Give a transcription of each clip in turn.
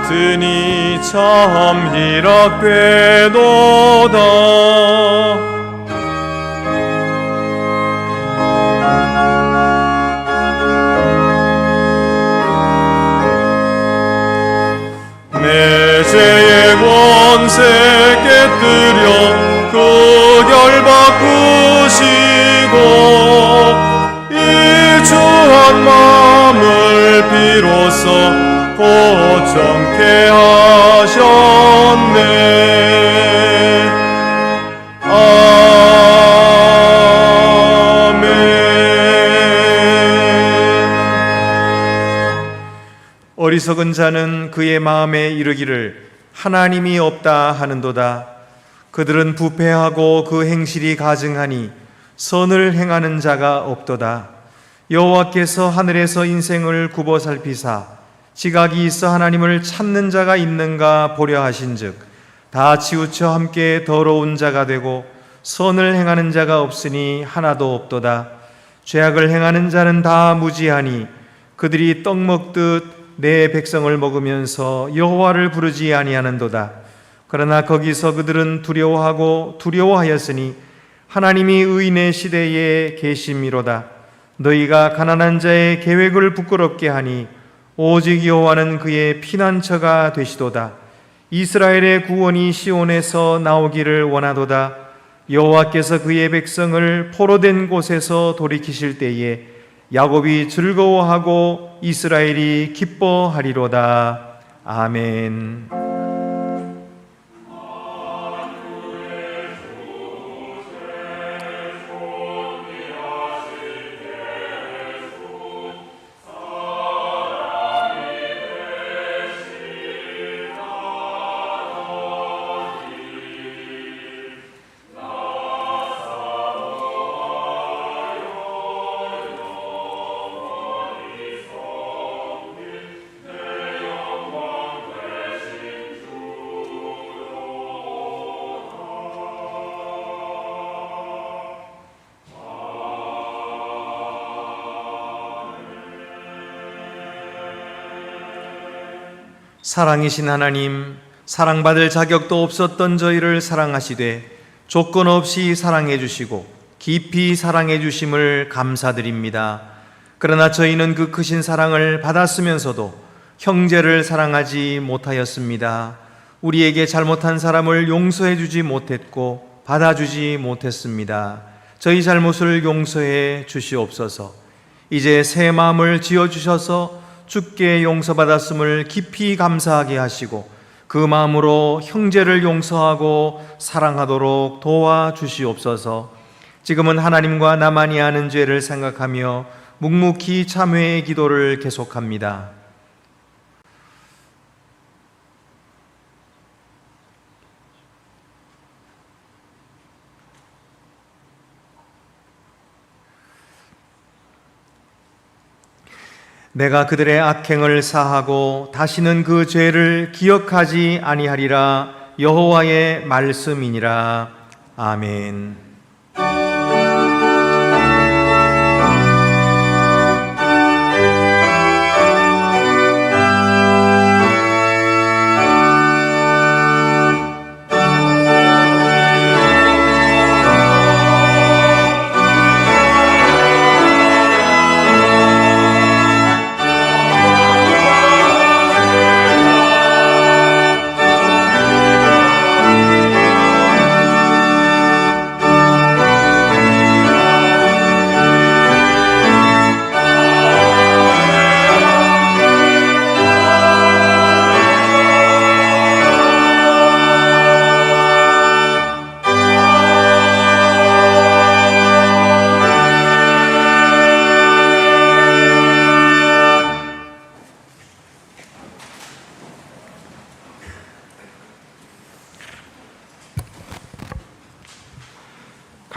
같으니 참 희락되도다. 매제의 권세 깨뜨려 그 결 바꾸시고 일주한 마음을 비로소 고정케 하셨네. 아멘. 어리석은 자는 그의 마음에 이르기를 하나님이 없다 하는도다. 그들은 부패하고 그 행실이 가증하니 선을 행하는 자가 없도다. 여호와께서 하늘에서 인생을 굽어 살피사 지각이 있어 하나님을 찾는 자가 있는가 보려 하신즉 다 치우쳐 함께 더러운 자가 되고 선을 행하는 자가 없으니 하나도 없도다. 죄악을 행하는 자는 다 무지하니 그들이 떡 먹듯 내 백성을 먹으면서 여호와를 부르지 아니하는도다. 그러나 거기서 그들은 두려워하였으니 하나님이 의인의 시대에 계심이로다. 너희가 가난한 자의 계획을 부끄럽게 하니 오직 여호와는 그의 피난처가 되시도다. 이스라엘의 구원이 시온에서 나오기를 원하도다. 여호와께서 그의 백성을 포로된 곳에서 돌이키실 때에 야곱이 즐거워하고 이스라엘이 기뻐하리로다. 아멘. 사랑이신 하나님, 사랑받을 자격도 없었던 저희를 사랑하시되 조건 없이 사랑해 주시고 깊이 사랑해 주심을 감사드립니다. 그러나 저희는 그 크신 사랑을 받았으면서도 형제를 사랑하지 못하였습니다. 우리에게 잘못한 사람을 용서해 주지 못했고 받아주지 못했습니다. 저희 잘못을 용서해 주시옵소서. 이제 새 마음을 지어주셔서 주께 용서받았음을 깊이 감사하게 하시고 그 마음으로 형제를 용서하고 사랑하도록 도와주시옵소서. 지금은 하나님과 나만이 아는 죄를 생각하며 묵묵히 참회의 기도를 계속합니다. 내가 그들의 악행을 사하고 다시는 그 죄를 기억하지 아니하리라. 여호와의 말씀이니라. 아멘.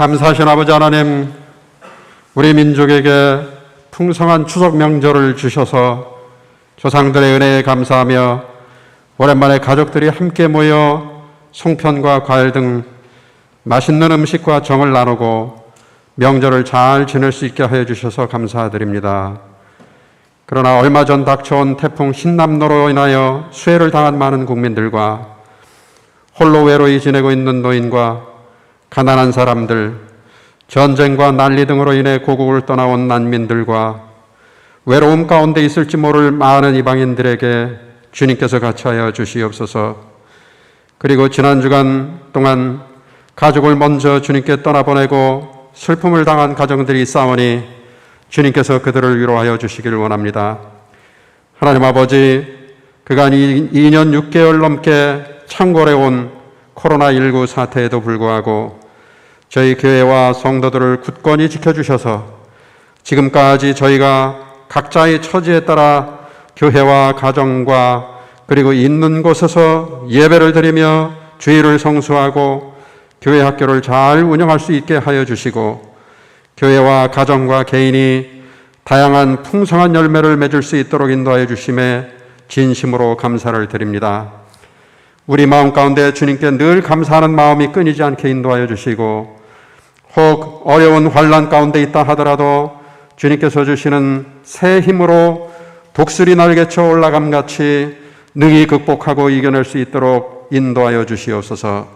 감사하신 아버지 하나님, 우리 민족에게 풍성한 추석 명절을 주셔서 조상들의 은혜에 감사하며 오랜만에 가족들이 함께 모여 송편과 과일 등 맛있는 음식과 정을 나누고 명절을 잘 지낼 수 있게 하여 주셔서 감사드립니다. 그러나 얼마 전 닥쳐온 태풍 신남노로 인하여 수해를 당한 많은 국민들과 홀로 외로이 지내고 있는 노인과 가난한 사람들, 전쟁과 난리 등으로 인해 고국을 떠나온 난민들과 외로움 가운데 있을지 모를 많은 이방인들에게 주님께서 같이하여 주시옵소서. 그리고 지난 주간 동안 가족을 먼저 주님께 떠나보내고 슬픔을 당한 가정들이 있사오니 주님께서 그들을 위로하여 주시기를 원합니다. 하나님 아버지, 그간 2년 6개월 넘게 창궐해온 코로나19 사태에도 불구하고 저희 교회와 성도들을 굳건히 지켜주셔서 지금까지 저희가 각자의 처지에 따라 교회와 가정과 그리고 있는 곳에서 예배를 드리며 주일을 성수하고 교회 학교를 잘 운영할 수 있게 하여 주시고 교회와 가정과 개인이 다양한 풍성한 열매를 맺을 수 있도록 인도하여 주심에 진심으로 감사를 드립니다. 우리 마음 가운데 주님께 늘 감사하는 마음이 끊이지 않게 인도하여 주시고 혹 어려운 환난 가운데 있다 하더라도 주님께서 주시는 새 힘으로 독수리 날개쳐 올라감같이 능히 극복하고 이겨낼 수 있도록 인도하여 주시옵소서.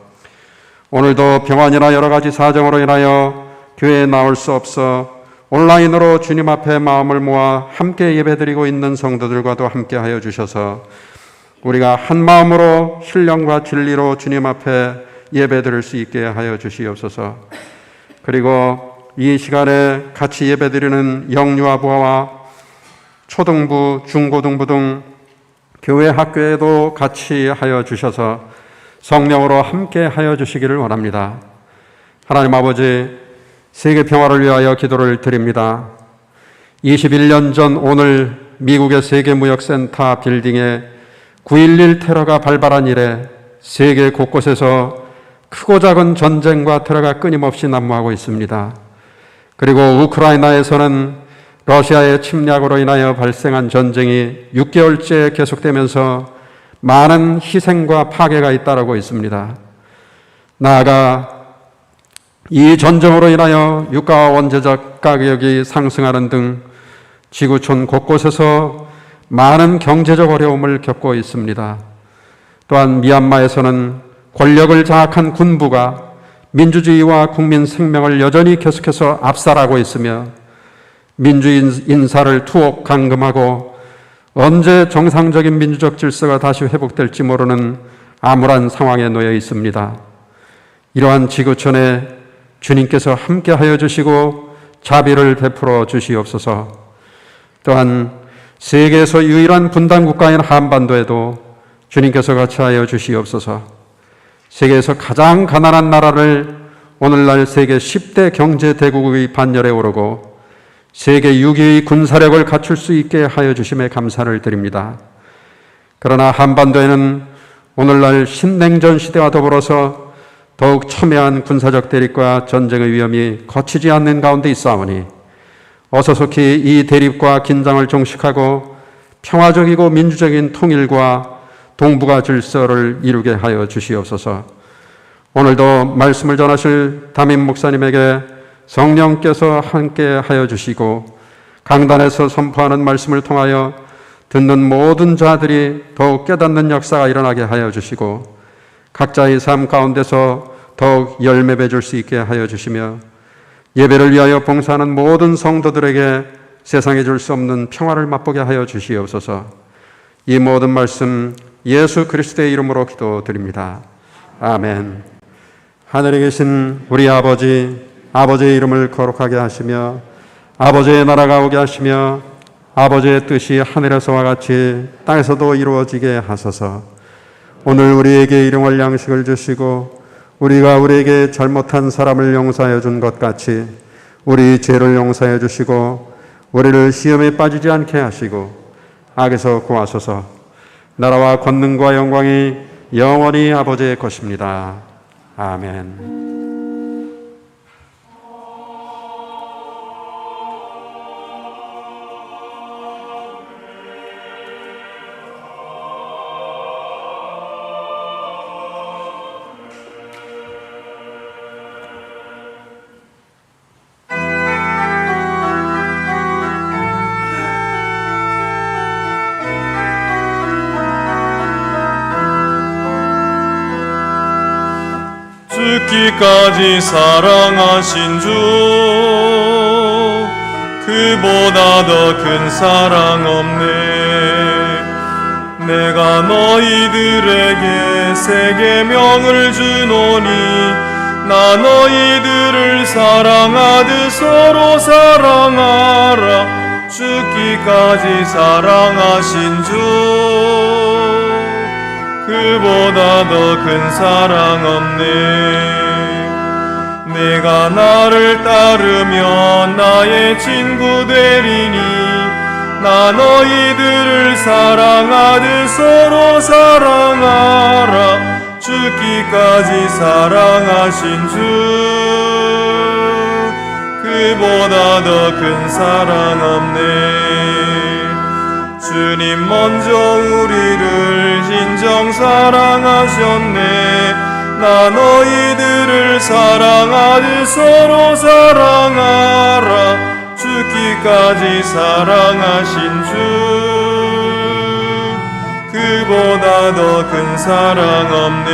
오늘도 병환이나 여러 가지 사정으로 인하여 교회에 나올 수 없어 온라인으로 주님 앞에 마음을 모아 함께 예배드리고 있는 성도들과도 함께 하여 주셔서 우리가 한 마음으로 신령과 진리로 주님 앞에 예배드릴 수 있게 하여 주시옵소서. 그리고 이 시간에 같이 예배드리는 영유아부와 초등부, 중고등부 등 교회 학교에도 같이 하여 주셔서 성령으로 함께 하여 주시기를 원합니다. 하나님 아버지, 세계 평화를 위하여 기도를 드립니다. 21년 전 오늘 미국의 세계무역센터 빌딩에 9.11 테러가 발발한 이래 세계 곳곳에서 크고 작은 전쟁과 테러가 끊임없이 난무하고 있습니다. 그리고 우크라이나에서는 러시아의 침략으로 인하여 발생한 전쟁이 6개월째 계속되면서 많은 희생과 파괴가 잇따르고 있습니다. 나아가 이 전쟁으로 인하여 유가와 원재적 가격이 상승하는 등 지구촌 곳곳에서 많은 경제적 어려움을 겪고 있습니다. 또한 미얀마에서는 권력을 장악한 군부가 민주주의와 국민 생명을 여전히 계속해서 압살하고 있으며 민주인 인사를 투옥 감금하고 언제 정상적인 민주적 질서가 다시 회복될지 모르는 암울한 상황에 놓여 있습니다. 이러한 지구촌에 주님께서 함께하여 주시고 자비를 베풀어 주시옵소서. 또한 세계에서 유일한 분단 국가인 한반도에도 주님께서 같이하여 주시옵소서. 세계에서 가장 가난한 나라를 오늘날 세계 10대 경제 대국의 반열에 오르고 세계 6위의 군사력을 갖출 수 있게 하여 주심에 감사를 드립니다. 그러나 한반도에는 오늘날 신냉전 시대와 더불어서 더욱 첨예한 군사적 대립과 전쟁의 위험이 거치지 않는 가운데 있사오니 어서 속히 이 대립과 긴장을 종식하고 평화적이고 민주적인 통일과 동북아 질서를 이루게 하여 주시옵소서. 오늘도 말씀을 전하실 담임 목사님에게 성령께서 함께 하여 주시고 강단에서 선포하는 말씀을 통하여 듣는 모든 자들이 더욱 깨닫는 역사가 일어나게 하여 주시고 각자의 삶 가운데서 더욱 열매 맺을 수 있게 하여 주시며 예배를 위하여 봉사하는 모든 성도들에게 세상에 줄 수 없는 평화를 맛보게 하여 주시옵소서. 이 모든 말씀 예수 그리스도의 이름으로 기도드립니다. 아멘. 하늘에 계신 우리 아버지, 아버지의 이름을 거룩하게 하시며 아버지의 나라가 오게 하시며 아버지의 뜻이 하늘에서와 같이 땅에서도 이루어지게 하소서. 오늘 우리에게 일용할 양식을 주시고 우리가 우리에게 잘못한 사람을 용서하여 준 것 같이 우리 죄를 용서해 주시고 우리를 시험에 빠지지 않게 하시고 악에서 구하소서. 나라와 권능과 영광이 영원히 아버지의 것입니다. 아멘. 죽기까지 사랑하신 주, 그보다 더 큰 사랑 없네. 내가 너희들에게 새 계명을 주노니 나 너희들을 사랑하듯 서로 사랑하라. 죽기까지 사랑하신 주, 그보다 더 큰 사랑 없네. 내가 나를 따르면 나의 친구 되리니 나 너희들을 사랑하듯 서로 사랑하라. 죽기까지 사랑하신 주, 그보다 더 큰 사랑 없네. 주님 먼저 우리를 진정 사랑하셨네. 나 너희들을 사랑하듯 서로 사랑하라. 죽기까지 사랑하신 주, 그보다 더 큰 사랑 없네.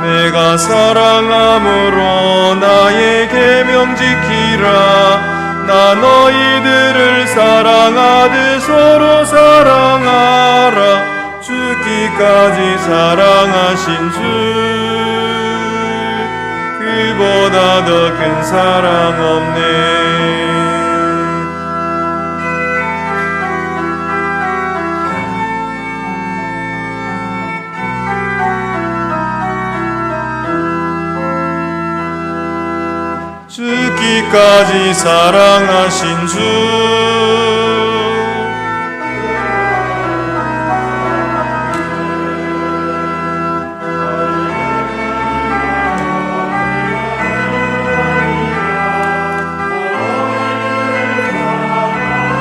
내가 사랑함으로 나의 계명 지키라. 나 너희들을 사랑하듯 서로 사랑하라. 죽기까지 사랑하신 주, 그보다 더 큰 사랑 없네. 죽기까지 사랑하신 주,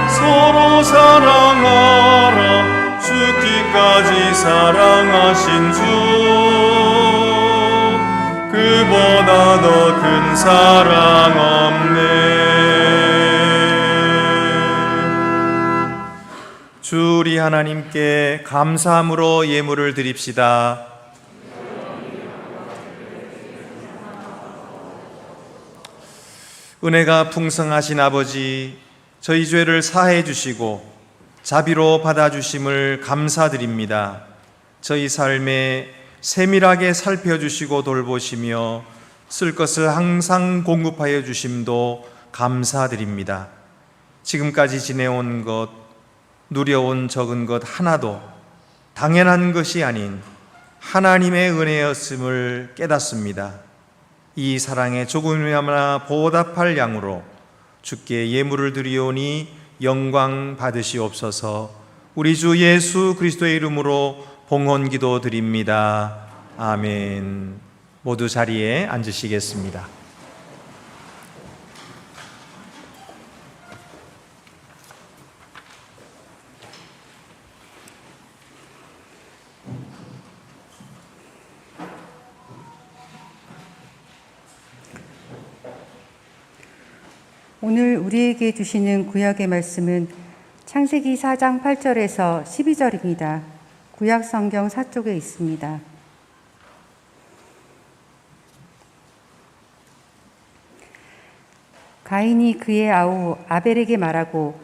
서로 사랑하라. 죽기까지 사랑하신 주, 그보다 더 큰 사랑 없네. 주 우리 하나님께 감사함으로 예물을 드립시다. 은혜가 풍성하신 아버지, 저희 죄를 사해 주시고 자비로 받아주심을 감사드립니다. 저희 삶에 세밀하게 살펴주시고 돌보시며 쓸 것을 항상 공급하여 주심도 감사드립니다. 지금까지 지내온 것, 누려온 적은 것 하나도 당연한 것이 아닌 하나님의 은혜였음을 깨닫습니다. 이 사랑에 조금이나마 보답할 양으로 주께 예물을 드리오니 영광 받으시옵소서. 우리 주 예수 그리스도의 이름으로 봉헌기도 드립니다. 아멘. 모두 자리에 앉으시겠습니다. 오늘 우리에게 주시는 구약의 말씀은 창세기 4장 8절에서 12절입니다. 구약 성경 서쪽에 있습니다. 가인이 그의 아우 아벨에게 말하고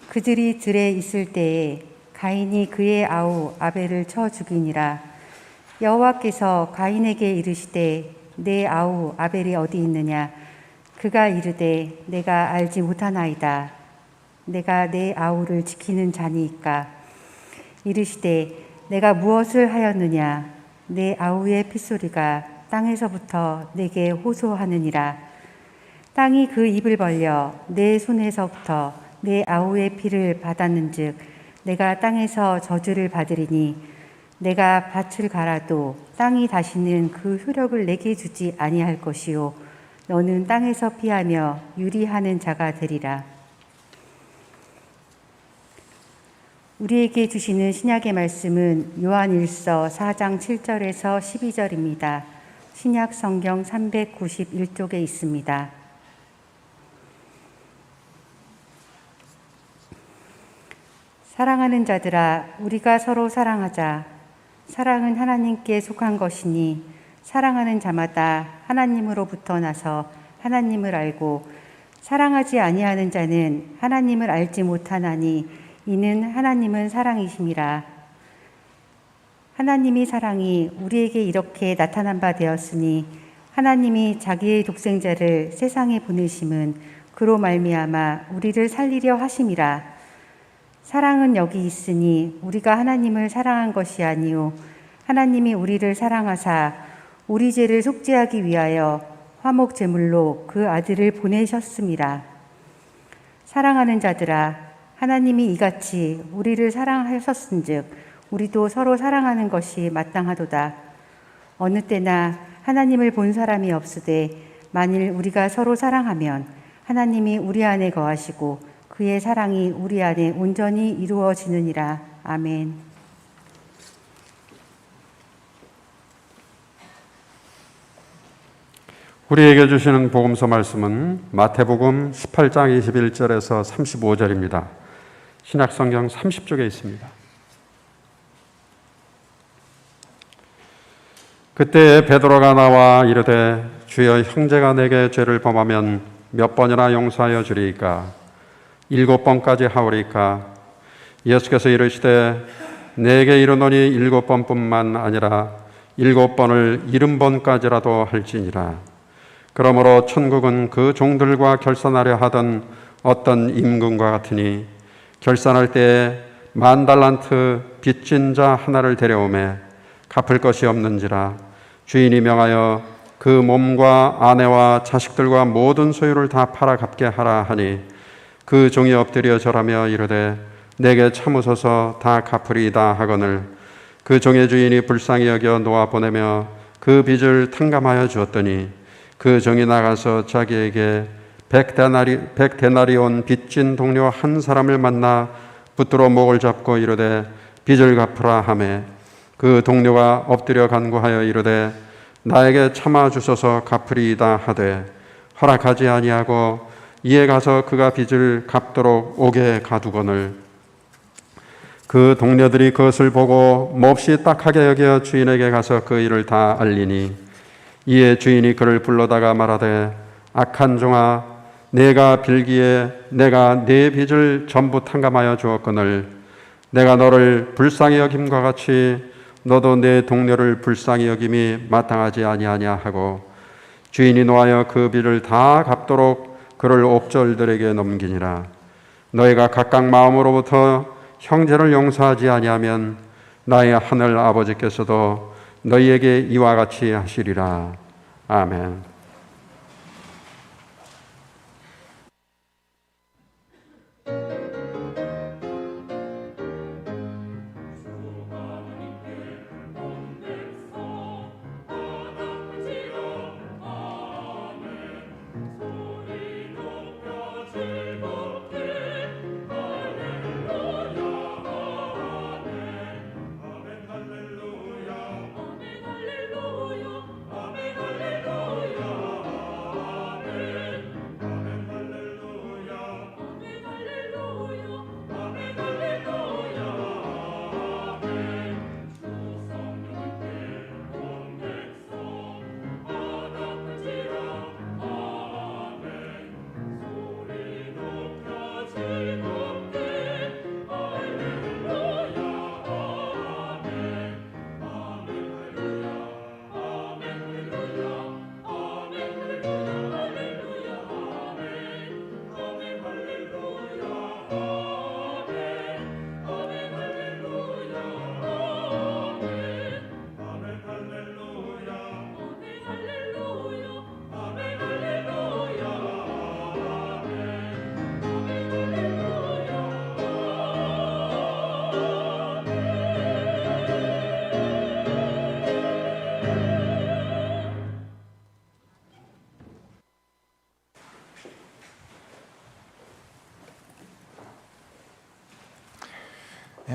그들이 들에 있을 때에 가인이 그의 아우 아벨을 쳐 죽이니라. 여호와께서 가인에게 이르시되 내 아우 아벨이 어디 있느냐? 그가 이르되 내가 알지 못하나이다. 내가 내 아우를 지키는 자니이까. 이르시되 내가 무엇을 하였느냐? 내 아우의 핏소리가 땅에서부터 내게 호소하느니라. 땅이 그 입을 벌려 내 손에서부터 내 아우의 피를 받았는즉 내가 땅에서 저주를 받으리니 내가 밭을 갈아도 땅이 다시는 그 효력을 내게 주지 아니할 것이요 너는 땅에서 피하며 유리하는 자가 되리라. 우리에게 주시는 신약의 말씀은 요한일서 4장 7절에서 12절입니다. 신약 성경 391쪽에 있습니다. 사랑하는 자들아, 우리가 서로 사랑하자. 사랑은 하나님께 속한 것이니 사랑하는 자마다 하나님으로부터 나서 하나님을 알고 사랑하지 아니하는 자는 하나님을 알지 못하나니 이는 하나님은 사랑이심이라. 하나님이 사랑이 우리에게 이렇게 나타난 바 되었으니 하나님이 자기의 독생자를 세상에 보내심은 그로 말미암아 우리를 살리려 하심이라. 사랑은 여기 있으니 우리가 하나님을 사랑한 것이 아니요 하나님이 우리를 사랑하사 우리 죄를 속죄하기 위하여 화목 제물로 그 아들을 보내셨습니다. 사랑하는 자들아, 하나님이 이같이 우리를 사랑하셨은즉 우리도 서로 사랑하는 것이 마땅하도다. 어느 때나 하나님을 본 사람이 없으되 만일 우리가 서로 사랑하면 하나님이 우리 안에 거하시고 그의 사랑이 우리 안에 온전히 이루어지느니라. 아멘. 우리에게 주시는 복음서 말씀은 마태복음 18장 21절에서 35절입니다. 신약성경 30쪽에 있습니다. 그때 베드로가 나와 이르되 주여 형제가 내게 죄를 범하면 몇 번이나 용서하여 주리이까 7번까지 하오리이까 예수께서 이르시되 내게 이르노니 7번뿐만 아니라 7번을 70번까지라도 할지니라. 그러므로 천국은 그 종들과 결산하려 하던 어떤 임금과 같으니 결산할 때에 10,000달란트 빚진 자 하나를 데려오매 갚을 것이 없는지라 주인이 명하여 그 몸과 아내와 자식들과 모든 소유를 다 팔아 갚게 하라 하니 그 종이 엎드려 절하며 이르되 내게 참으소서 다 갚으리이다 하거늘 그 종의 주인이 불쌍히 여겨 놓아 보내며 그 빚을 탕감하여 주었더니 그 종이 나가서 자기에게 100데나리온 빚진 동료 한 사람을 만나 붙들어 목을 잡고 이르되 빚을 갚으라 하매 그 동료가 엎드려 간구하여 이르되 나에게 참아 주소서 갚으리이다 하되 허락하지 아니하고 이에 가서 그가 빚을 갚도록 옥에 가두거늘 그 동료들이 그것을 보고 몹시 딱하게 여겨 주인에게 가서 그 일을 다 알리니 이에 주인이 그를 불러다가 말하되 악한 종아 내가 빌기에 내가 네 빚을 전부 탕감하여 주었거늘 내가 너를 불쌍히 여김과 같이 너도 내 동료를 불쌍히 여김이 마땅하지 아니하냐 하고 주인이 노하여 그 빚을 다 갚도록 그를 옥졸들에게 넘기니라. 너희가 각각 마음으로부터 형제를 용서하지 아니하면 나의 하늘 아버지께서도 너희에게 이와 같이 하시리라. 아멘.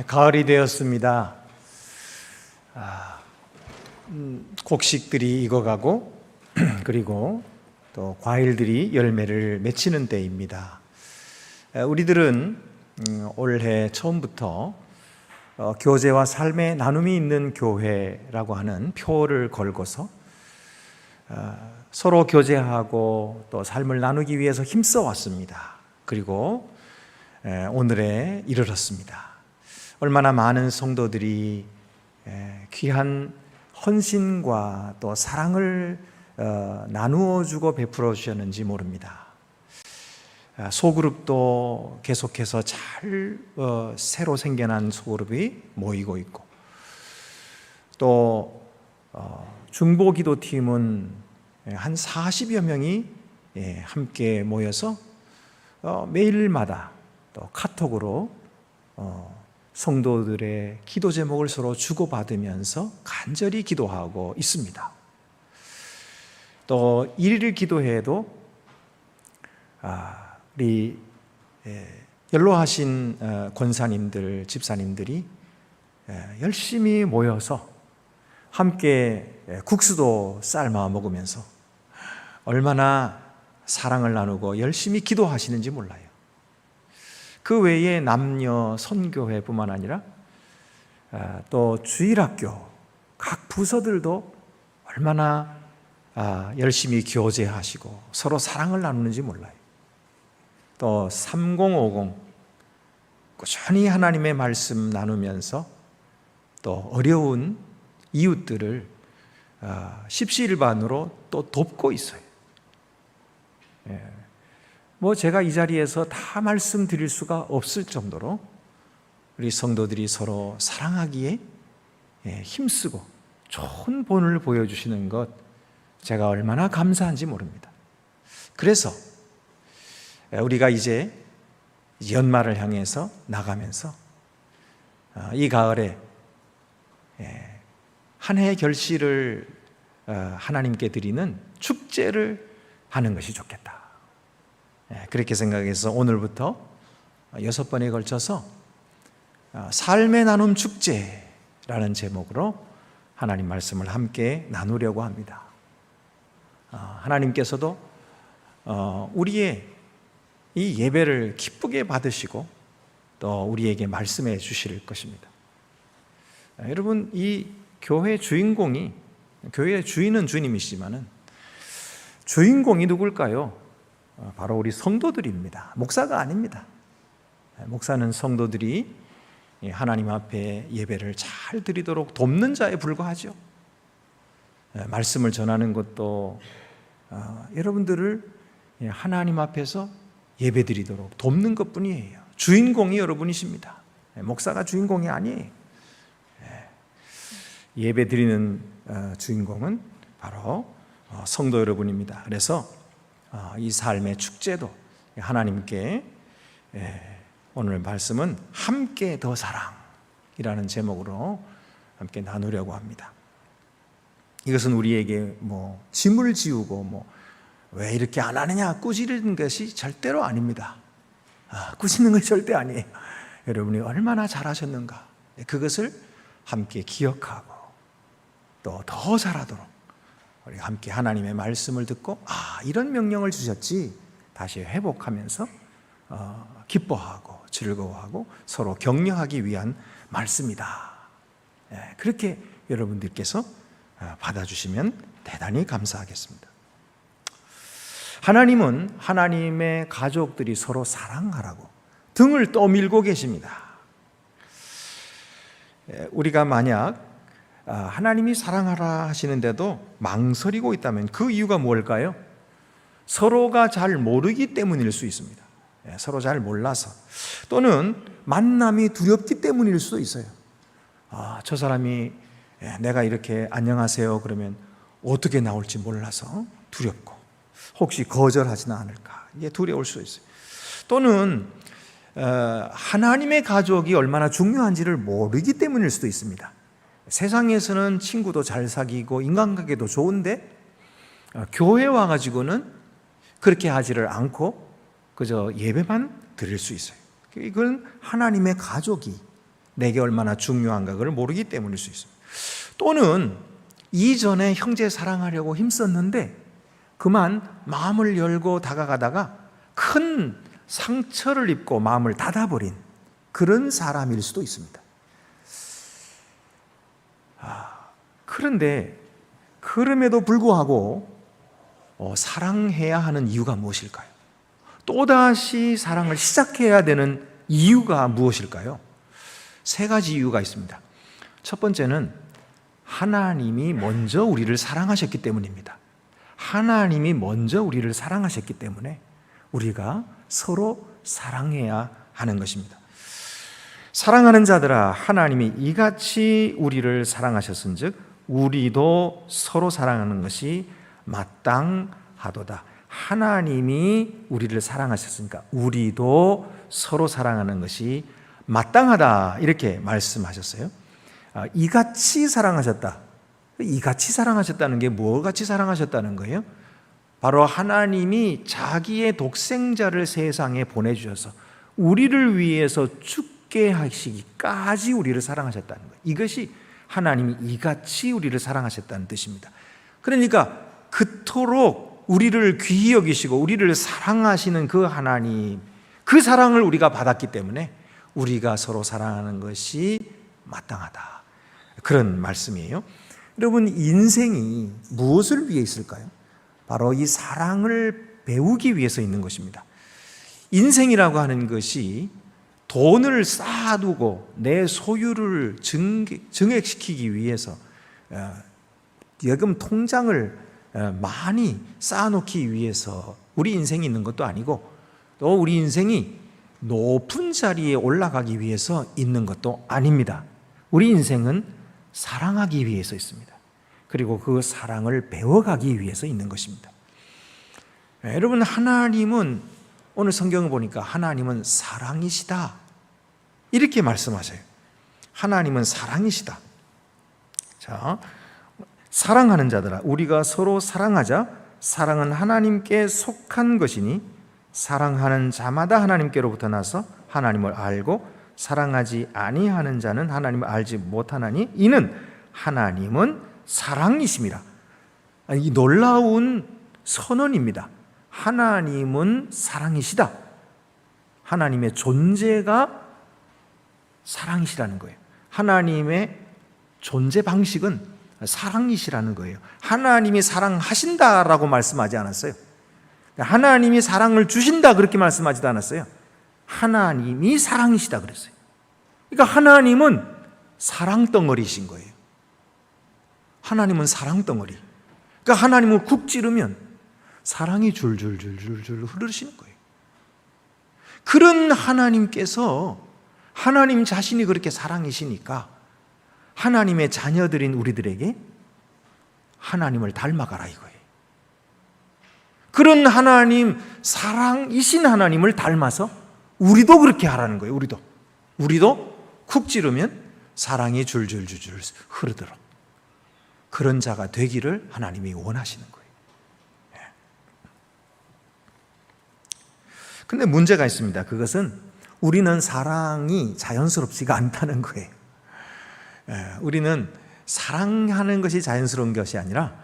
가을이 되었습니다. 곡식들이 익어가고 그리고 또 과일들이 열매를 맺히는 때입니다. 우리들은 올해 처음부터 교제와 삶의 나눔이 있는 교회라고 하는 표를 걸고서 서로 교제하고 또 삶을 나누기 위해서 힘써 왔습니다. 그리고 오늘에 이르렀습니다. 얼마나 많은 성도들이 귀한 헌신과 또 사랑을 나누어 주고 베풀어 주셨는지 모릅니다. 소그룹도 계속해서 잘 새로 생겨난 소그룹이 모이고 있고, 또 중보기도팀은 한 40여 명이 함께 모여서 매일마다 또 카톡으로 성도들의 기도 제목을 서로 주고받으면서 간절히 기도하고 있습니다. 또 일일 기도회에도 우리 연로하신 권사님들, 집사님들이 열심히 모여서 함께 국수도 삶아 먹으면서 얼마나 사랑을 나누고 열심히 기도하시는지 몰라요. 그 외에 남녀 선교회뿐만 아니라 또 주일학교 각 부서들도 얼마나 열심히 교제하시고 서로 사랑을 나누는지 몰라요. 또 3050 꾸준히 하나님의 말씀 나누면서 또 어려운 이웃들을 십시일반으로 또 돕고 있어요. 뭐 제가 이 자리에서 다 말씀드릴 수가 없을 정도로 우리 성도들이 서로 사랑하기에 힘쓰고 좋은 본을 보여주시는 것, 제가 얼마나 감사한지 모릅니다. 그래서 우리가 이제 연말을 향해서 나가면서 이 가을에 한 해 결실을 하나님께 드리는 축제를 하는 것이 좋겠다. 그렇게 생각해서 오늘부터 6번에 걸쳐서 삶의 나눔 축제라는 제목으로 하나님 말씀을 함께 나누려고 합니다. 하나님께서도 우리의 이 예배를 기쁘게 받으시고 또 우리에게 말씀해 주실 것입니다. 여러분, 이 교회 주인공이, 교회의 주인은 주님이시지만은 주인공이 누굴까요? 바로 우리 성도들입니다. 목사가 아닙니다. 목사는 성도들이 하나님 앞에 예배를 잘 드리도록 돕는 자에 불과하죠. 말씀을 전하는 것도 여러분들을 하나님 앞에서 예배 드리도록 돕는 것뿐이에요. 주인공이 여러분이십니다. 목사가 주인공이 아니에요. 예배 드리는 주인공은 바로 성도 여러분입니다. 그래서 이 삶의 축제도 하나님께 오늘 말씀은 함께 더 사랑이라는 제목으로 함께 나누려고 합니다. 이것은 우리에게 뭐 짐을 지우고 왜 이렇게 안 하느냐 꾸짖는 것이 절대로 아닙니다. 꾸짖는 것이 절대 아니에요. 여러분이 얼마나 잘하셨는가, 그것을 함께 기억하고 또 더 잘하도록 우리가 함께 하나님의 말씀을 듣고 이런 명령을 주셨지, 다시 회복하면서 기뻐하고 즐거워하고 서로 격려하기 위한 말씀이다. 그렇게 여러분들께서 받아주시면 대단히 감사하겠습니다. 하나님은 하나님의 가족들이 서로 사랑하라고 등을 떠밀고 계십니다. 우리가 만약 하나님이 사랑하라 하시는데도 망설이고 있다면 그 이유가 뭘까요? 서로가 잘 모르기 때문일 수 있습니다. 서로 잘 몰라서, 또는 만남이 두렵기 때문일 수도 있어요. 저 사람이 내가 이렇게 안녕하세요 그러면 어떻게 나올지 몰라서 두렵고, 혹시 거절하지는 않을까, 이게 두려울 수 있어요. 또는 하나님의 가족이 얼마나 중요한지를 모르기 때문일 수도 있습니다. 세상에서는 친구도 잘 사귀고 인간관계도 좋은데 교회 와가지고는 그렇게 하지를 않고 그저 예배만 드릴 수 있어요. 이건 하나님의 가족이 내게 얼마나 중요한가 그걸 모르기 때문일 수 있습니다. 또는 이전에 형제 사랑하려고 힘썼는데 그만 마음을 열고 다가가다가 큰 상처를 입고 마음을 닫아버린 그런 사람일 수도 있습니다. 그런데 그럼에도 불구하고 사랑해야 하는 이유가 무엇일까요? 또다시 사랑을 시작해야 되는 이유가 무엇일까요? 세 가지 이유가 있습니다. 첫 번째는 하나님이 먼저 우리를 사랑하셨기 때문입니다. 하나님이 먼저 우리를 사랑하셨기 때문에 우리가 서로 사랑해야 하는 것입니다. 사랑하는 자들아, 하나님이 이같이 우리를 사랑하셨은즉 우리도 서로 사랑하는 것이 마땅하도다. 하나님이 우리를 사랑하셨으니까 우리도 서로 사랑하는 것이 마땅하다, 이렇게 말씀하셨어요. 이같이 사랑하셨다. 이같이 사랑하셨다는 게 뭐같이 사랑하셨다는 거예요? 바로 하나님이 자기의 독생자를 세상에 보내주셔서 우리를 위해서 죽게 하시기까지 우리를 사랑하셨다는 거예요. 이것이 하나님이 이같이 우리를 사랑하셨다는 뜻입니다. 그러니까 그토록 우리를 귀히 여기시고 우리를 사랑하시는 그 하나님, 그 사랑을 우리가 받았기 때문에 우리가 서로 사랑하는 것이 마땅하다, 그런 말씀이에요. 여러분, 인생이 무엇을 위해 있을까요? 바로 이 사랑을 배우기 위해서 있는 것입니다. 인생이라고 하는 것이 돈을 쌓아두고 내 소유를 증액시키기 위해서 예금 통장을 많이 쌓아놓기 위해서 우리 인생이 있는 것도 아니고, 또 우리 인생이 높은 자리에 올라가기 위해서 있는 것도 아닙니다. 우리 인생은 사랑하기 위해서 있습니다. 그리고 그 사랑을 배워가기 위해서 있는 것입니다. 여러분, 하나님은, 오늘 성경을 보니까 하나님은 사랑이시다, 이렇게 말씀하셔요. 하나님은 사랑이시다. 자, 사랑하는 자들아, 우리가 서로 사랑하자. 사랑은 하나님께 속한 것이니 사랑하는 자마다 하나님께로부터 나서 하나님을 알고 사랑하지 아니하는 자는 하나님을 알지 못하나니 이는 하나님은 사랑이심이라. 이 놀라운 선언입니다. 하나님은 사랑이시다. 하나님의 존재가 사랑이시라는 거예요. 하나님의 존재 방식은 사랑이시라는 거예요. 하나님이 사랑하신다라고 말씀하지 않았어요. 하나님이 사랑을 주신다, 그렇게 말씀하지도 않았어요. 하나님이 사랑이시다 그랬어요. 그러니까 하나님은 사랑덩어리이신 거예요. 하나님은 사랑덩어리. 그러니까 하나님을 쿡 찌르면 사랑이 줄줄줄줄줄 흐르시는 거예요. 그런 하나님께서, 하나님 자신이 그렇게 사랑이시니까 하나님의 자녀들인 우리들에게 하나님을 닮아가라, 이거예요. 그런 하나님, 사랑이신 하나님을 닮아서 우리도 그렇게 하라는 거예요. 우리도 쿡 찌르면 사랑이 줄줄줄줄 흐르도록, 그런 자가 되기를 하나님이 원하시는 거예요. 근데 문제가 있습니다. 그것은 우리는 사랑이 자연스럽지가 않다는 거예요. 우리는 사랑하는 것이 자연스러운 것이 아니라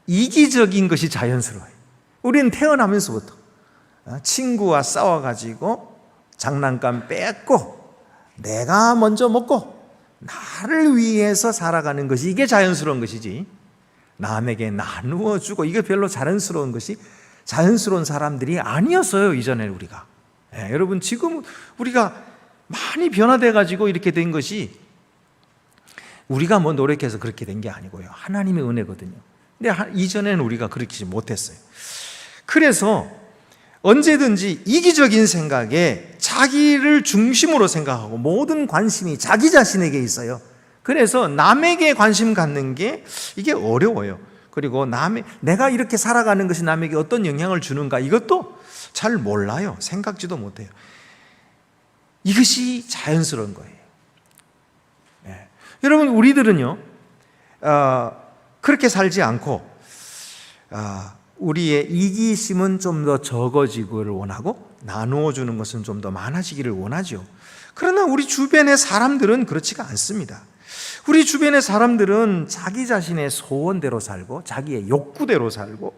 이기적인 것이 자연스러워요. 우리는 태어나면서부터 친구와 싸워가지고 장난감 뺏고 내가 먼저 먹고 나를 위해서 살아가는 것이, 이게 자연스러운 것이지, 남에게 나누어 주고 이게 별로 자연스러운 것이, 자연스러운 사람들이 아니었어요, 이전에 우리가. 여러분, 지금 우리가 많이 변화돼 가지고 이렇게 된 것이 우리가 뭐 노력해서 그렇게 된 게 아니고요, 하나님의 은혜거든요. 근데 이전에는 우리가 그렇게 못했어요. 그래서 언제든지 이기적인 생각에 자기를 중심으로 생각하고 모든 관심이 자기 자신에게 있어요. 그래서 남에게 관심 갖는 게 이게 어려워요. 그리고 내가 이렇게 살아가는 것이 남에게 어떤 영향을 주는가, 이것도 잘 몰라요. 생각지도 못해요. 이것이 자연스러운 거예요. 여러분, 우리들은요 그렇게 살지 않고 우리의 이기심은 좀 더 적어지기를 원하고 나누어 주는 것은 좀 더 많아지기를 원하죠. 그러나 우리 주변의 사람들은 그렇지가 않습니다. 우리 주변의 사람들은 자기 자신의 소원대로 살고 자기의 욕구대로 살고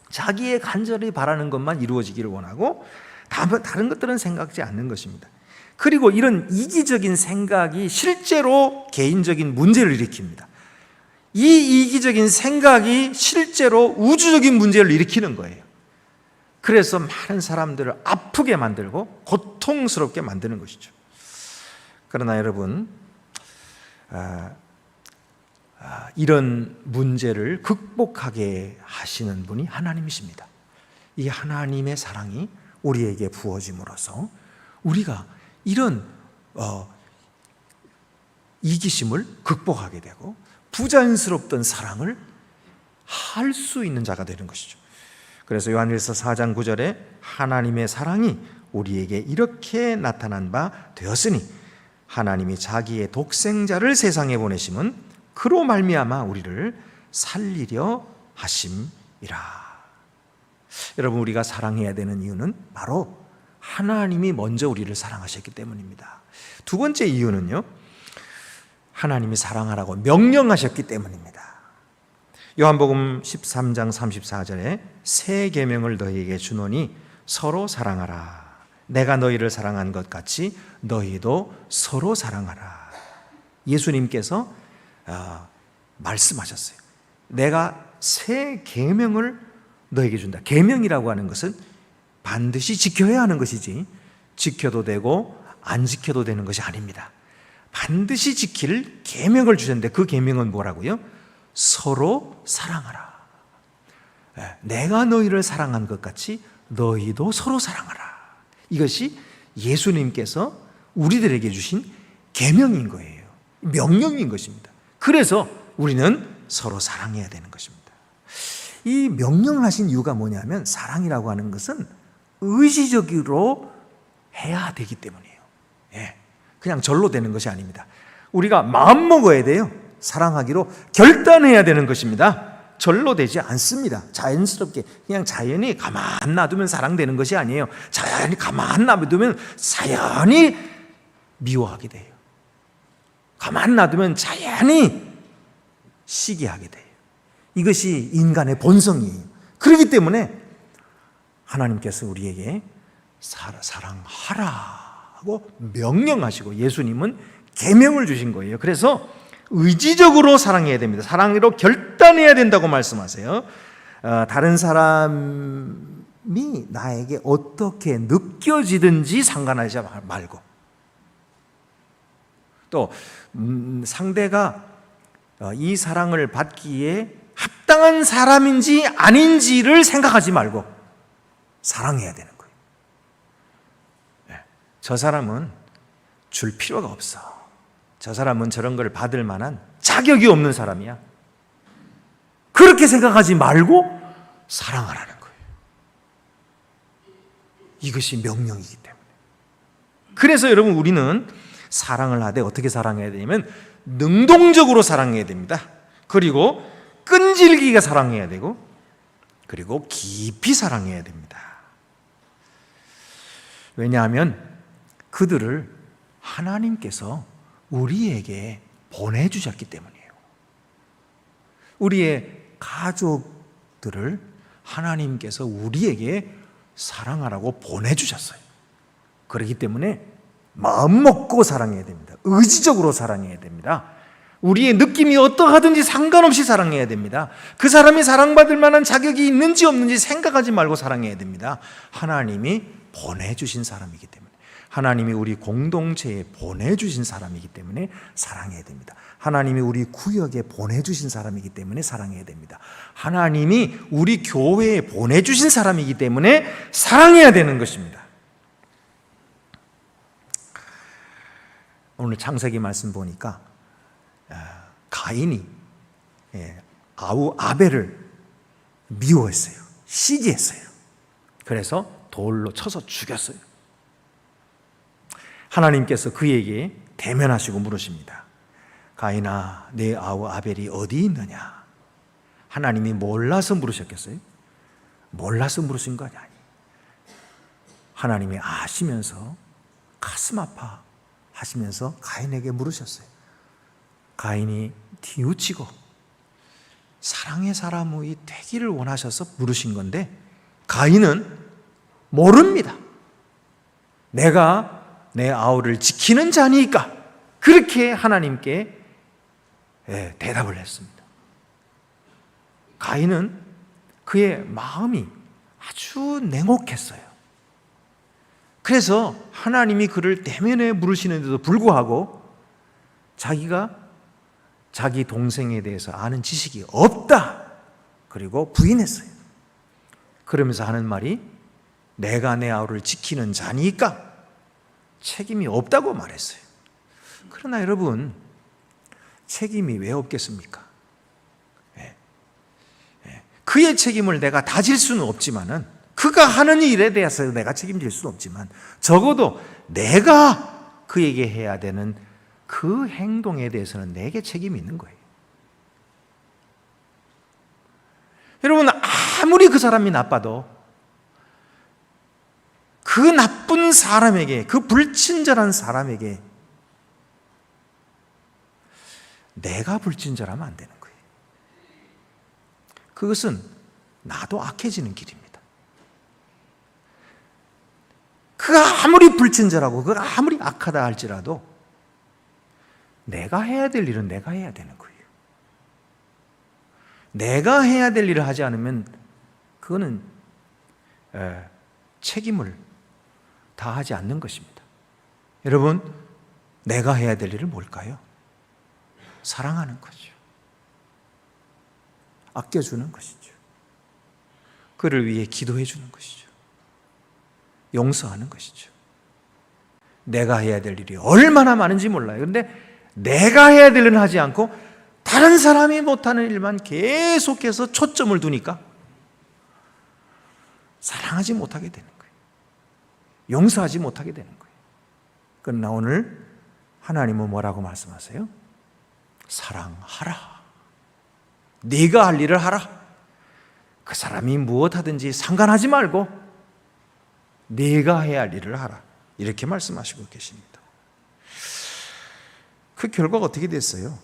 자기의 간절히 바라는 것만 이루어지기를 원하고 다른 것들은 생각지 않는 것입니다. 그리고 이런 이기적인 생각이 실제로 개인적인 문제를 일으킵니다. 이 이기적인 생각이 실제로 우주적인 문제를 일으키는 거예요. 그래서 많은 사람들을 아프게 만들고 고통스럽게 만드는 것이죠. 그러나 여러분, 이런 문제를 극복하게 하시는 분이 하나님이십니다. 이 하나님의 사랑이 우리에게 부어짐으로써 우리가 이런 이기심을 극복하게 되고 부자연스럽던 사랑을 할 수 있는 자가 되는 것이죠. 그래서 요한일서 4장 9절에 하나님의 사랑이 우리에게 이렇게 나타난 바 되었으니 하나님이 자기의 독생자를 세상에 보내심은 그로 말미암아 우리를 살리려 하심이라. 여러분, 우리가 사랑해야 되는 이유는 바로 하나님이 먼저 우리를 사랑하셨기 때문입니다. 두 번째 이유는요, 하나님이 사랑하라고 명령하셨기 때문입니다. 요한복음 13장 34절에 새 계명을 너희에게 주노니 서로 사랑하라. 내가 너희를 사랑한 것 같이 너희도 서로 사랑하라. 예수님께서 말씀하셨어요. 내가 새 계명을 너에게 준다. 계명이라고 하는 것은 반드시 지켜야 하는 것이지 지켜도 되고 안 지켜도 되는 것이 아닙니다. 반드시 지킬 계명을 주셨는데 그 계명은 뭐라고요? 서로 사랑하라. 내가 너희를 사랑한 것 같이 너희도 서로 사랑하라. 이것이 예수님께서 우리들에게 주신 계명인 거예요. 명령인 것입니다. 그래서 우리는 서로 사랑해야 되는 것입니다. 이 명령을 하신 이유가 뭐냐면 사랑이라고 하는 것은 의지적으로 해야 되기 때문이에요. 그냥 절로 되는 것이 아닙니다. 우리가 마음 먹어야 돼요. 사랑하기로 결단해야 되는 것입니다. 절로 되지 않습니다. 자연스럽게 그냥 자연히 가만 놔두면 사랑되는 것이 아니에요. 자연히 가만 놔두면 자연히 미워하게 돼요. 가만 놔두면 자연히 시기하게 돼요. 이것이 인간의 본성이에요. 그렇기 때문에 하나님께서 우리에게 사랑하라고 명령하시고 예수님은 계명을 주신 거예요. 그래서 의지적으로 사랑해야 됩니다. 사랑으로 결단해야 된다고 말씀하세요. 다른 사람이 나에게 어떻게 느껴지든지 상관하지 말고, 또 상대가 이 사랑을 받기에 합당한 사람인지 아닌지를 생각하지 말고 사랑해야 되는 거예요. 저 사람은 줄 필요가 없어. 저 사람은 저런 걸 받을 만한 자격이 없는 사람이야. 그렇게 생각하지 말고 사랑하라는 거예요. 이것이 명령이기 때문에. 그래서 여러분, 우리는 사랑을 하되 어떻게 사랑해야 되냐면 능동적으로 사랑해야 됩니다. 그리고 끈질기게 사랑해야 되고, 그리고 깊이 사랑해야 됩니다. 왜냐하면 그들을 하나님께서 우리에게 보내주셨기 때문이에요. 우리의 가족들을 하나님께서 우리에게 사랑하라고 보내주셨어요. 그렇기 때문에 마음 먹고 사랑해야 됩니다. 의지적으로 사랑해야 됩니다. 우리의 느낌이 어떠하든지 상관없이 사랑해야 됩니다. 그 사람이 사랑받을 만한 자격이 있는지 없는지 생각하지 말고 사랑해야 됩니다. 하나님이 보내주신 사람이기 때문에, 하나님이 우리 공동체에 보내주신 사람이기 때문에 사랑해야 됩니다. 하나님이 우리 구역에 보내주신 사람이기 때문에 사랑해야 됩니다. 하나님이 우리 교회에 보내주신 사람이기 때문에 사랑해야 되는 것입니다. 오늘 창세기 말씀 보니까 가인이 아벨을 미워했어요. 시기했어요. 그래서 돌로 쳐서 죽였어요. 하나님께서 그에게 대면하시고 물으십니다. 가인아, 내 아우 아벨이 어디 있느냐? 하나님이 몰라서 물으셨겠어요? 몰라서 물으신 거 아니. 하나님이 아시면서 가슴 아파 하시면서 가인에게 물으셨어요. 가인이 뉘우치고 사랑의 사람이 되기를 원하셔서 물으신 건데, 가인은 모릅니다. 내가 내 아우를 지키는 자니까 그렇게 하나님께 대답을 했습니다. 가인은 그의 마음이 아주 냉혹했어요. 그래서 하나님이 그를 대면에 부르시는데도 불구하고 자기가 자기 동생에 대해서 아는 지식이 없다, 그리고 부인했어요. 그러면서 하는 말이 내가 내 아우를 지키는 자니까 책임이 없다고 말했어요. 그러나 여러분, 책임이 왜 없겠습니까? 그의 책임을 내가 다 질 수는 없지만은, 그가 하는 일에 대해서 내가 책임질 수는 없지만, 적어도 내가 그에게 해야 되는 그 행동에 대해서는 내게 책임이 있는 거예요. 여러분, 아무리 그 사람이 나빠도 그 나쁜 사람에게, 그 불친절한 사람에게 내가 불친절하면 안 되는 거예요. 그것은 나도 악해지는 길입니다. 그가 아무리 불친절하고 그가 아무리 악하다 할지라도 내가 해야 될 일은 내가 해야 되는 거예요. 내가 해야 될 일을 하지 않으면 그거는 책임을 다하지 않는 것입니다. 여러분, 내가 해야 될 일은 뭘까요? 사랑하는 거죠. 아껴주는 것이죠. 그를 위해 기도해 주는 것이죠. 용서하는 것이죠. 내가 해야 될 일이 얼마나 많은지 몰라요. 그런데 내가 해야 될 일은 하지 않고 다른 사람이 못하는 일만 계속해서 초점을 두니까 사랑하지 못하게 되는 거예요. 용서하지 못하게 되는 거예요. 그러나 오늘 하나님은 뭐라고 말씀하세요? 사랑하라. 네가 할 일을 하라. 그 사람이 무엇하든지 상관하지 말고 네가 해야 할 일을 하라. 이렇게 말씀하시고 계십니다. 그 결과가 어떻게 됐어요?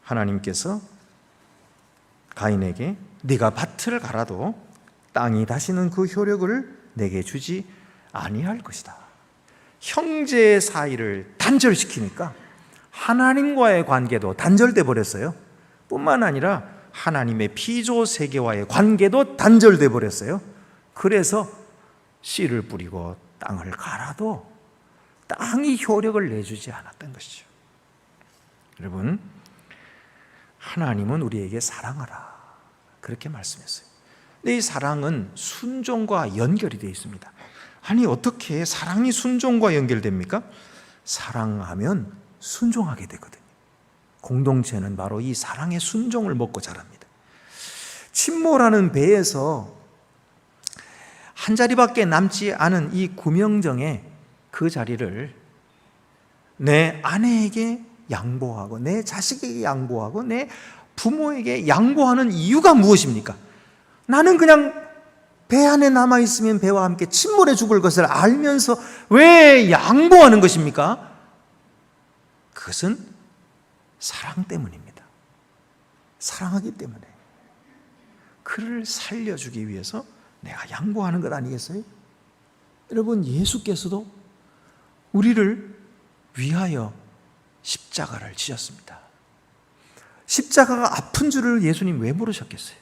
하나님께서 가인에게 네가 밭을 갈아도 땅이 다시는 그 효력을 내게 주지 아니할 것이다. 형제 사이를 단절시키니까 하나님과의 관계도 단절돼 버렸어요. 뿐만 아니라 하나님의 피조 세계와의 관계도 단절돼 버렸어요. 그래서 씨를 뿌리고 땅을 갈아도 땅이 효력을 내주지 않았던 것이죠. 여러분, 하나님은 우리에게 사랑하라 그렇게 말씀했어요. 근데 이 사랑은 순종과 연결이 되어 있습니다. 아니, 어떻게 사랑이 순종과 연결됩니까? 사랑하면 순종하게 되거든요. 공동체는 바로 이 사랑의 순종을 먹고 자랍니다. 침몰하는 배에서 한 자리밖에 남지 않은 이 구명정에 그 자리를 내 아내에게 양보하고 내 자식에게 양보하고 내 부모에게 양보하는 이유가 무엇입니까? 나는 그냥 배 안에 남아있으면 배와 함께 침몰해 죽을 것을 알면서 왜 양보하는 것입니까? 그것은 사랑 때문입니다. 사랑하기 때문에 그를 살려주기 위해서 내가 양보하는 것 아니겠어요? 여러분, 예수께서도 우리를 위하여 십자가를 지셨습니다. 십자가가 아픈 줄을 예수님 왜 모르셨겠어요?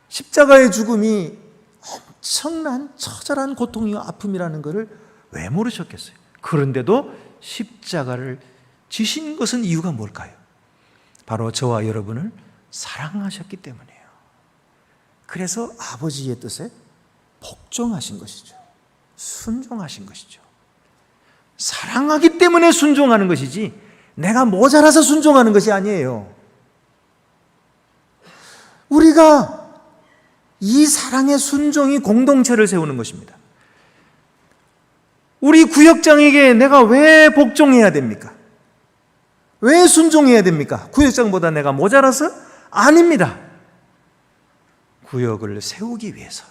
십자가의 죽음이 엄청난 처절한 고통이와 아픔이라는 것을 왜 모르셨겠어요? 그런데도 십자가를 지신 것은 이유가 뭘까요? 바로 저와 여러분을 사랑하셨기 때문이에요. 그래서 아버지의 뜻에 복종하신 것이죠. 순종하신 것이죠. 사랑하기 때문에 순종하는 것이지 내가 모자라서 순종하는 것이 아니에요. 우리가 이 사랑의 순종이 공동체를 세우는 것입니다. 우리 구역장에게 내가 왜 복종해야 됩니까? 왜 순종해야 됩니까? 구역장보다 내가 모자라서? 아닙니다. 구역을 세우기 위해서.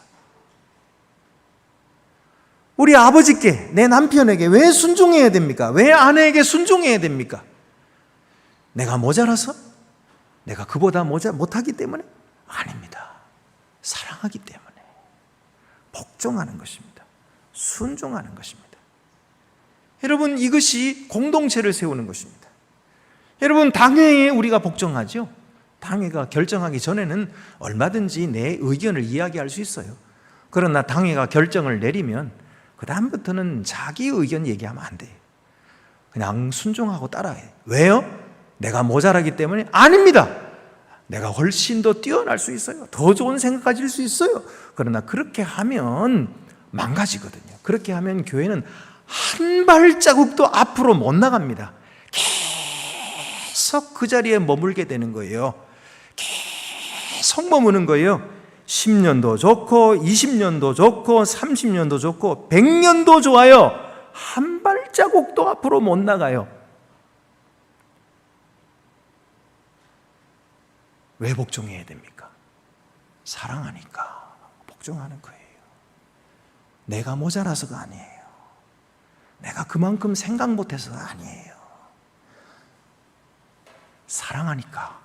우리 아버지께, 내 남편에게 왜 순종해야 됩니까? 왜 아내에게 순종해야 됩니까? 내가 모자라서? 내가 그보다 못하기 때문에? 아닙니다. 사랑하기 때문에 복종하는 것입니다. 순종하는 것입니다. 여러분, 이것이 공동체를 세우는 것입니다. 여러분, 당연히 우리가 복종하죠. 당회가 결정하기 전에는 얼마든지 내 의견을 이야기할 수 있어요. 그러나 당회가 결정을 내리면 그 다음부터는 자기 의견 얘기하면 안 돼요. 그냥 순종하고 따라해. 왜요? 내가 모자라기 때문에? 아닙니다. 내가 훨씬 더 뛰어날 수 있어요. 더 좋은 생각 가질 수 있어요. 그러나 그렇게 하면 망가지거든요. 그렇게 하면 교회는 한 발자국도 앞으로 못 나갑니다. 계속 그 자리에 머물게 되는 거예요. 계속 머무는 거예요. 10년도 좋고 20년도 좋고 30년도 좋고 100년도 좋아요. 한 발자국도 앞으로 못 나가요. 왜 복종해야 됩니까? 사랑하니까 복종하는 거예요. 내가 모자라서가 아니에요. 내가 그만큼 생각 못해서가 아니에요. 사랑하니까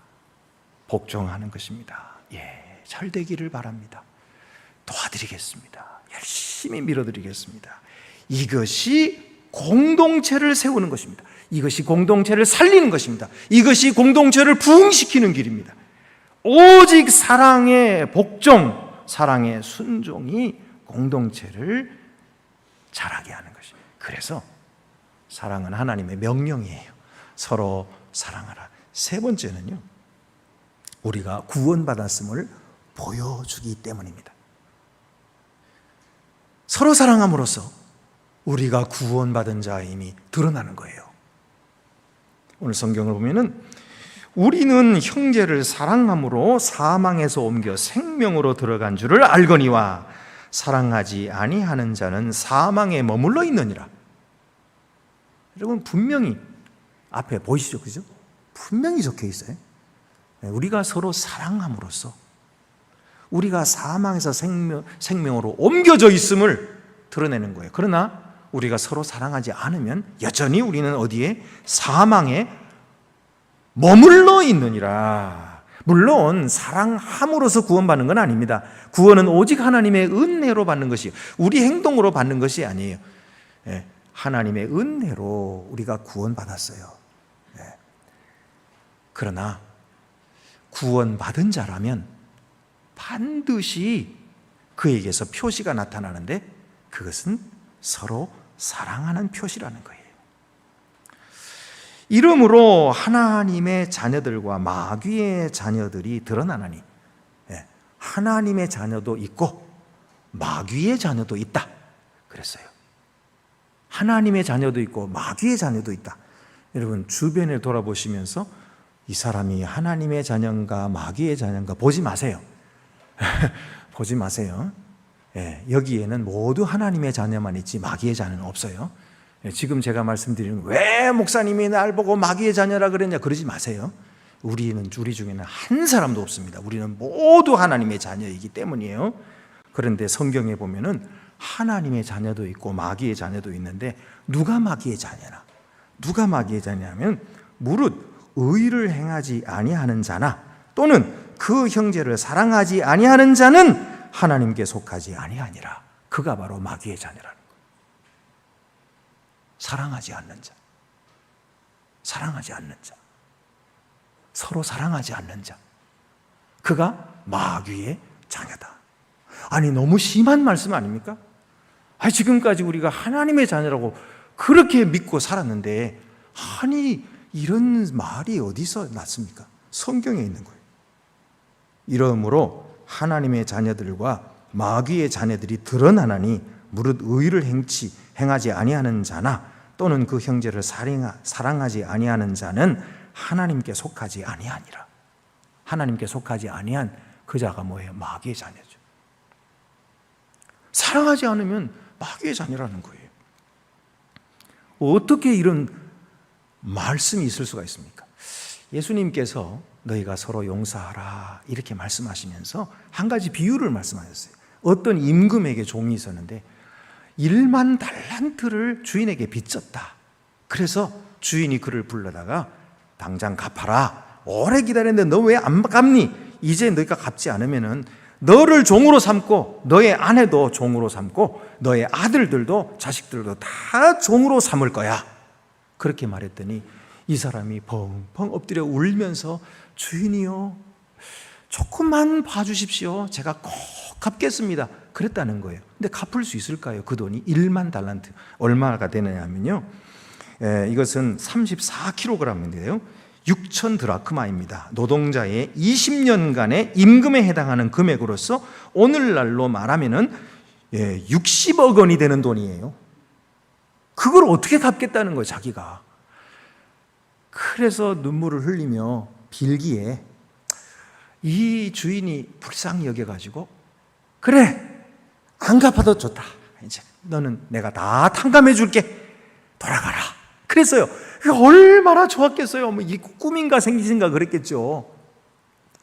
복종하는 것입니다. 예, 잘 되기를 바랍니다. 도와드리겠습니다. 열심히 밀어드리겠습니다. 이것이 공동체를 세우는 것입니다. 이것이 공동체를 살리는 것입니다. 이것이 공동체를 부흥시키는 길입니다. 오직 사랑의 복종, 사랑의 순종이 공동체를 자라게 하는 것입니다. 그래서 사랑은 하나님의 명령이에요. 서로 사랑하라. 세 번째는요, 우리가 구원받았음을 보여주기 때문입니다. 서로 사랑함으로써 우리가 구원받은 자임이 드러나는 거예요. 오늘 성경을 보면은 우리는 형제를 사랑함으로 사망에서 옮겨 생명으로 들어간 줄을 알거니와 사랑하지 아니하는 자는 사망에 머물러 있느니라. 여러분, 분명히 앞에 보이시죠? 그죠? 분명히 적혀 있어요. 우리가 서로 사랑함으로써 우리가 사망에서 생명으로 옮겨져 있음을 드러내는 거예요. 그러나 우리가 서로 사랑하지 않으면 여전히 우리는 어디에? 사망에 머물러 있느니라. 물론 사랑함으로써 구원받는 건 아닙니다. 구원은 오직 하나님의 은혜로 받는 것이에요. 우리 행동으로 받는 것이 아니에요. 하나님의 은혜로 우리가 구원받았어요. 그러나 구원받은 자라면 반드시 그에게서 표시가 나타나는데 그것은 서로 사랑하는 표시라는 거예요. 이러므로 하나님의 자녀들과 마귀의 자녀들이 드러나나니, 하나님의 자녀도 있고 마귀의 자녀도 있다 그랬어요. 하나님의 자녀도 있고 마귀의 자녀도 있다. 여러분, 주변을 돌아보시면서 이 사람이 하나님의 자녀인가 마귀의 자녀인가 보지 마세요. 보지 마세요. 여기에는 모두 하나님의 자녀만 있지 마귀의 자녀는 없어요. 지금 제가 말씀드리는 왜 목사님이 날 보고 마귀의 자녀라 그랬냐 그러지 마세요. 우리 중에는 한 사람도 없습니다. 우리는 모두 하나님의 자녀이기 때문이에요. 그런데 성경에 보면은 하나님의 자녀도 있고 마귀의 자녀도 있는데 누가 마귀의 자녀나? 누가 마귀의 자녀냐면 무릇 의를 행하지 아니하는 자나 또는 그 형제를 사랑하지 아니하는 자는 하나님께 속하지 아니하니라. 그가 바로 마귀의 자녀라는 거예요. 사랑하지 않는 자, 사랑하지 않는 자, 서로 사랑하지 않는 자, 그가 마귀의 자녀다. 아니, 너무 심한 말씀 아닙니까? 지금까지 우리가 하나님의 자녀라고 그렇게 믿고 살았는데, 아니 이런 말이 어디서 났습니까? 성경에 있는 거예요. 이러므로 하나님의 자녀들과 마귀의 자녀들이 드러나나니 무릇 의를 행하지 아니하는 자나 또는 그 형제를 사랑하지 아니하는 자는 하나님께 속하지 아니하니라. 하나님께 속하지 아니한 그 자가 뭐예요? 마귀의 자녀죠. 사랑하지 않으면 마귀의 자녀라는 거예요. 어떻게 이런 말씀이 있을 수가 있습니까? 예수님께서 너희가 서로 용서하라 이렇게 말씀하시면서 한 가지 비유를 말씀하셨어요. 어떤 임금에게 종이 있었는데 1만 달란트를 주인에게 빚졌다. 그래서 주인이 그를 불러다가 당장 갚아라. 오래 기다렸는데 너 왜 안 갚니? 이제 너희가 갚지 않으면은 너를 종으로 삼고 너의 아내도 종으로 삼고 너의 아들들도 자식들도 다 종으로 삼을 거야. 그렇게 말했더니 이 사람이 펑펑 엎드려 울면서 주인이요, 조금만 봐주십시오. 제가 꼭 갚겠습니다. 그랬다는 거예요. 근데 갚을 수 있을까요? 그 돈이 1만 달란트. 얼마가 되느냐 하면요, 이것은 34kg인데요 6천 드라크마입니다. 노동자의 20년간의 임금에 해당하는 금액으로서 오늘날로 말하면은 60억 원이 되는 돈이에요. 그걸 어떻게 갚겠다는 거예요, 자기가. 그래서 눈물을 흘리며 빌기에 이 주인이 불쌍히 여겨가지고, 그래, 안 갚아도 좋다. 이제 너는 내가 다 탕감해 줄게. 돌아가라. 그랬어요. 얼마나 좋았겠어요. 뭐 이 꿈인가 생기신가 그랬겠죠.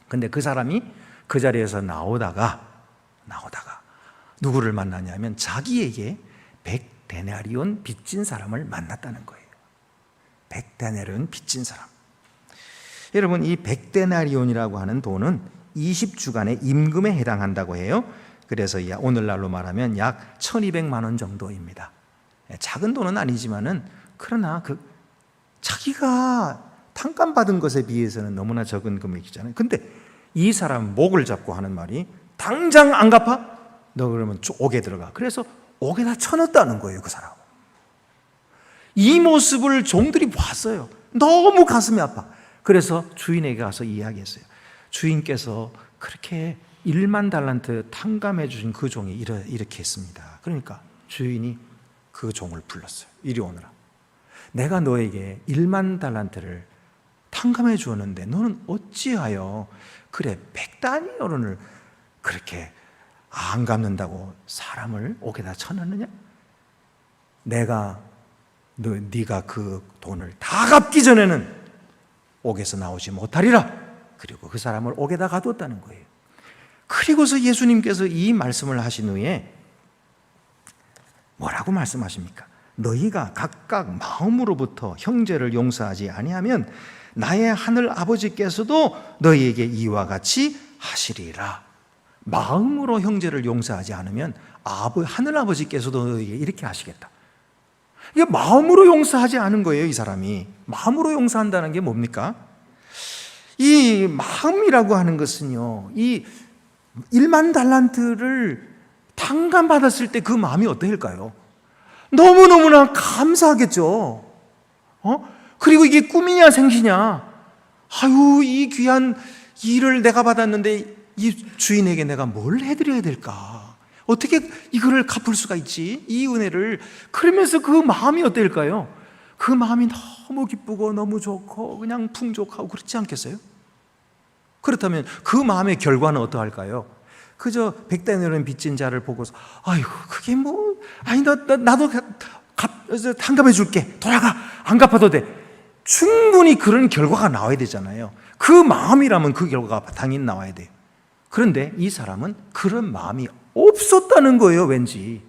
근데 그 사람이 그 자리에서 나오다가 누구를 만나냐면 자기에게 100데나리온 빚진 사람을 만났다는 거예요. 100데나리온 빚진 사람. 여러분, 이 100데나리온이라고 하는 돈은 20주간의 임금에 해당한다고 해요. 그래서 오늘날로 말하면 약 1200만 원 정도입니다. 작은 돈은 아니지만은, 그러나 자기가 탕감받은 것에 비해서는 너무나 적은 금액이잖아요. 근데 이 사람 목을 잡고 하는 말이, 당장 안 갚아? 너 그러면 옥에 들어가. 그래서 옥에다 쳐넣었다는 거예요, 그 사람. 이 모습을 종들이 봤어요. 너무 가슴이 아파. 그래서 주인에게 가서 이야기했어요. 주인께서 그렇게 1만 달란트 탕감해 주신 그 종이 이렇게 했습니다. 그러니까 주인이 그 종을 불렀어요. 이리 오너라. 내가 너에게 1만 달란트를 탕감해 주었는데 너는 어찌하여 그래 100다니엘을 그렇게 안 갚는다고 사람을 옥에다 쳐넣느냐? 네가 그 돈을 다 갚기 전에는 옥에서 나오지 못하리라. 그리고 그 사람을 옥에다 가두었다는 거예요. 그리고서 예수님께서 이 말씀을 하신 후에 뭐라고 말씀하십니까? 너희가 각각 마음으로부터 형제를 용서하지 아니하면 나의 하늘 아버지께서도 너희에게 이와 같이 하시리라. 마음으로 형제를 용서하지 않으면 하늘 아버지께서도 너희에게 이렇게 하시겠다. 이게 마음으로 용서하지 않은 거예요, 이 사람이. 마음으로 용서한다는 게 뭡니까? 이 마음이라고 하는 것은요, 이 1만 달란트를 탕감받았을 때 그 마음이 어떨까요? 너무너무나 감사하겠죠. 그리고 이게 꿈이냐 생시냐. 아유, 이 귀한 일을 내가 받았는데 이 주인에게 내가 뭘 해드려야 될까? 어떻게 이거를 갚을 수가 있지? 이 은혜를. 그러면서 그 마음이 어떨까요? 그 마음이 너무 기쁘고 너무 좋고 그냥 풍족하고 그렇지 않겠어요? 그렇다면 그 마음의 결과는 어떠할까요? 그저 100데나리온 빚진 자를 보고서 아이고 그게 뭐, 아니 나도 탕감해 줄게. 돌아가. 안 갚아도 돼. 충분히 그런 결과가 나와야 되잖아요. 그 마음이라면 그 결과가 당연히 나와야 돼요. 그런데 이 사람은 그런 마음이 없었다는 거예요, 왠지.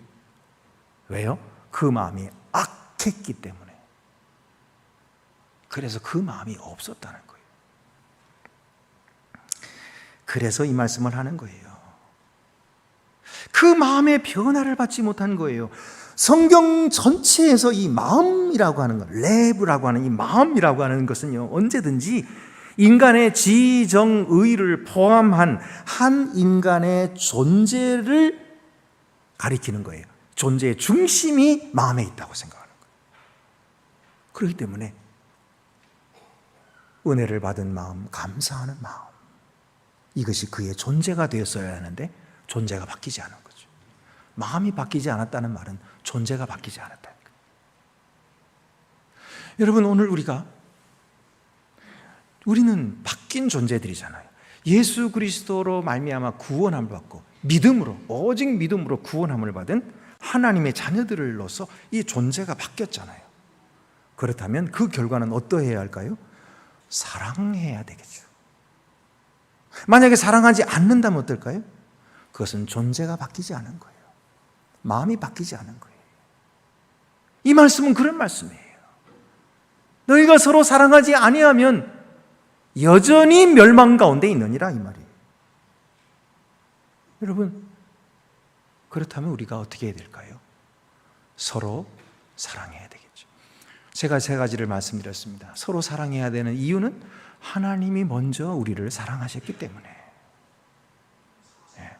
왜요? 그 마음이 악했기 때문에. 그래서 그 마음이 없었다는 거예요. 그래서 이 말씀을 하는 거예요. 그 마음의 변화를 받지 못한 거예요. 성경 전체에서 이 마음이라고 하는 것, 레브라고 하는 이 마음이라고 하는 것은요, 언제든지 인간의 지정의를 포함한 한 인간의 존재를 가리키는 거예요. 존재의 중심이 마음에 있다고 생각하는 거예요. 그렇기 때문에 은혜를 받은 마음, 감사하는 마음, 이것이 그의 존재가 되었어야 하는데 존재가 바뀌지 않은 거죠. 마음이 바뀌지 않았다는 말은 존재가 바뀌지 않았다는 거예요. 여러분, 오늘 우리는 바뀐 존재들이잖아요. 예수 그리스도로 말미암아 구원함을 받고 믿음으로, 오직 믿음으로 구원함을 받은 하나님의 자녀들로서 이 존재가 바뀌었잖아요. 그렇다면 그 결과는 어떠해야 할까요? 사랑해야 되겠죠. 만약에 사랑하지 않는다면 어떨까요? 그것은 존재가 바뀌지 않은 거예요. 마음이 바뀌지 않은 거예요. 이 말씀은 그런 말씀이에요. 너희가 서로 사랑하지 아니하면 여전히 멸망 가운데 있느니라, 이 말이에요. 여러분, 그렇다면 우리가 어떻게 해야 될까요? 서로 사랑해야 되겠죠. 제가 세 가지를 말씀드렸습니다. 서로 사랑해야 되는 이유는 하나님이 먼저 우리를 사랑하셨기 때문에. 네.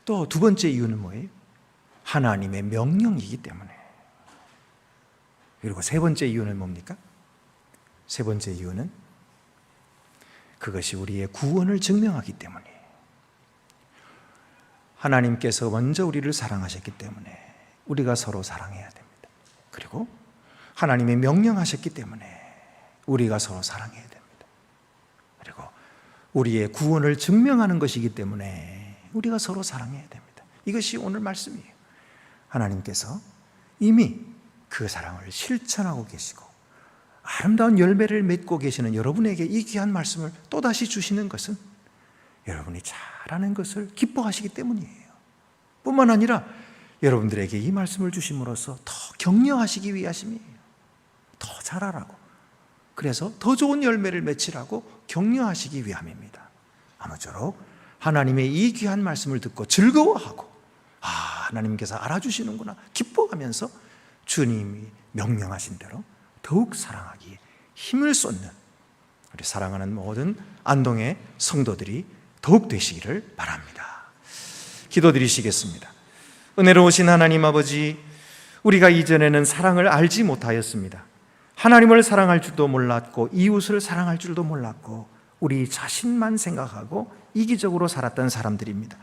또 두 번째 이유는 뭐예요? 하나님의 명령이기 때문에. 그리고 세 번째 이유는 뭡니까? 세 번째 이유는 그것이 우리의 구원을 증명하기 때문이에요. 하나님께서 먼저 우리를 사랑하셨기 때문에 우리가 서로 사랑해야 됩니다. 그리고 하나님의 명령하셨기 때문에 우리가 서로 사랑해야 됩니다. 그리고 우리의 구원을 증명하는 것이기 때문에 우리가 서로 사랑해야 됩니다. 이것이 오늘 말씀이에요. 하나님께서 이미 그 사랑을 실천하고 계시고 아름다운 열매를 맺고 계시는 여러분에게 이 귀한 말씀을 또다시 주시는 것은 여러분이 잘하는 것을 기뻐하시기 때문이에요. 뿐만 아니라 여러분들에게 이 말씀을 주심으로써 더 격려하시기 위하심이에요. 더 잘하라고. 그래서 더 좋은 열매를 맺으라고 격려하시기 위함입니다. 아무쪼록 하나님의 이 귀한 말씀을 듣고 즐거워하고 하나님께서 알아주시는구나 기뻐하면서 주님이 명령하신 대로 더욱 사랑하기에 힘을 쏟는 우리 사랑하는 모든 안동의 성도들이 더욱 되시기를 바랍니다. 기도드리시겠습니다. 은혜로우신 하나님 아버지, 우리가 이전에는 사랑을 알지 못하였습니다. 하나님을 사랑할 줄도 몰랐고 이웃을 사랑할 줄도 몰랐고 우리 자신만 생각하고 이기적으로 살았던 사람들입니다.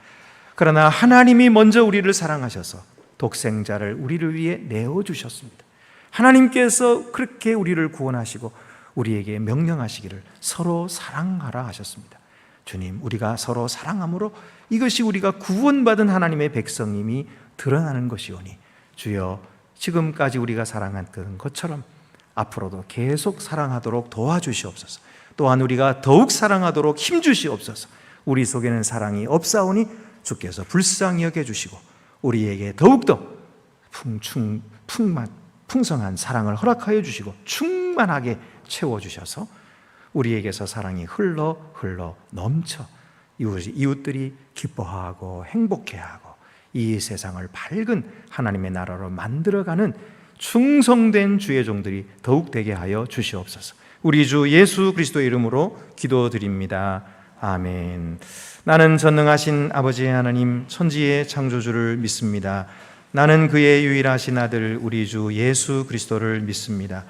그러나 하나님이 먼저 우리를 사랑하셔서 독생자를 우리를 위해 내어주셨습니다. 하나님께서 그렇게 우리를 구원하시고 우리에게 명령하시기를 서로 사랑하라 하셨습니다. 주님, 우리가 서로 사랑함으로 이것이 우리가 구원받은 하나님의 백성임이 드러나는 것이오니 주여, 지금까지 우리가 사랑했던 것처럼 앞으로도 계속 사랑하도록 도와주시옵소서. 또한 우리가 더욱 사랑하도록 힘주시옵소서. 우리 속에는 사랑이 없사오니 주께서 불쌍히 여겨주시고 우리에게 더욱더 풍성한 사랑을 허락하여 주시고 충만하게 채워주셔서 우리에게서 사랑이 흘러 넘쳐 이웃들이 기뻐하고 행복해하고 이 세상을 밝은 하나님의 나라로 만들어가는 충성된 주의 종들이 더욱 되게 하여 주시옵소서. 우리 주 예수 그리스도의 이름으로 기도드립니다. 아멘. 나는 전능하신 아버지 하나님 천지의 창조주를 믿습니다. 나는 그의 유일하신 아들 우리 주 예수 그리스도를 믿습니다.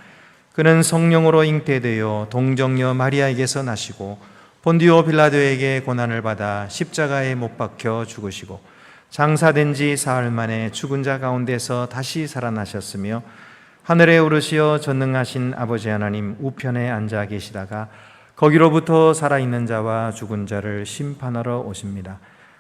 그는 성령으로 잉태되어 동정녀 마리아에게서 나시고 본디오 빌라도에게 고난을 받아 십자가에 못 박혀 죽으시고 장사된 지 사흘 만에 죽은 자 가운데서 다시 살아나셨으며 하늘에 오르시어 전능하신 아버지 하나님 우편에 앉아 계시다가 거기로부터 살아있는 자와 죽은 자를 심판하러 오십니다.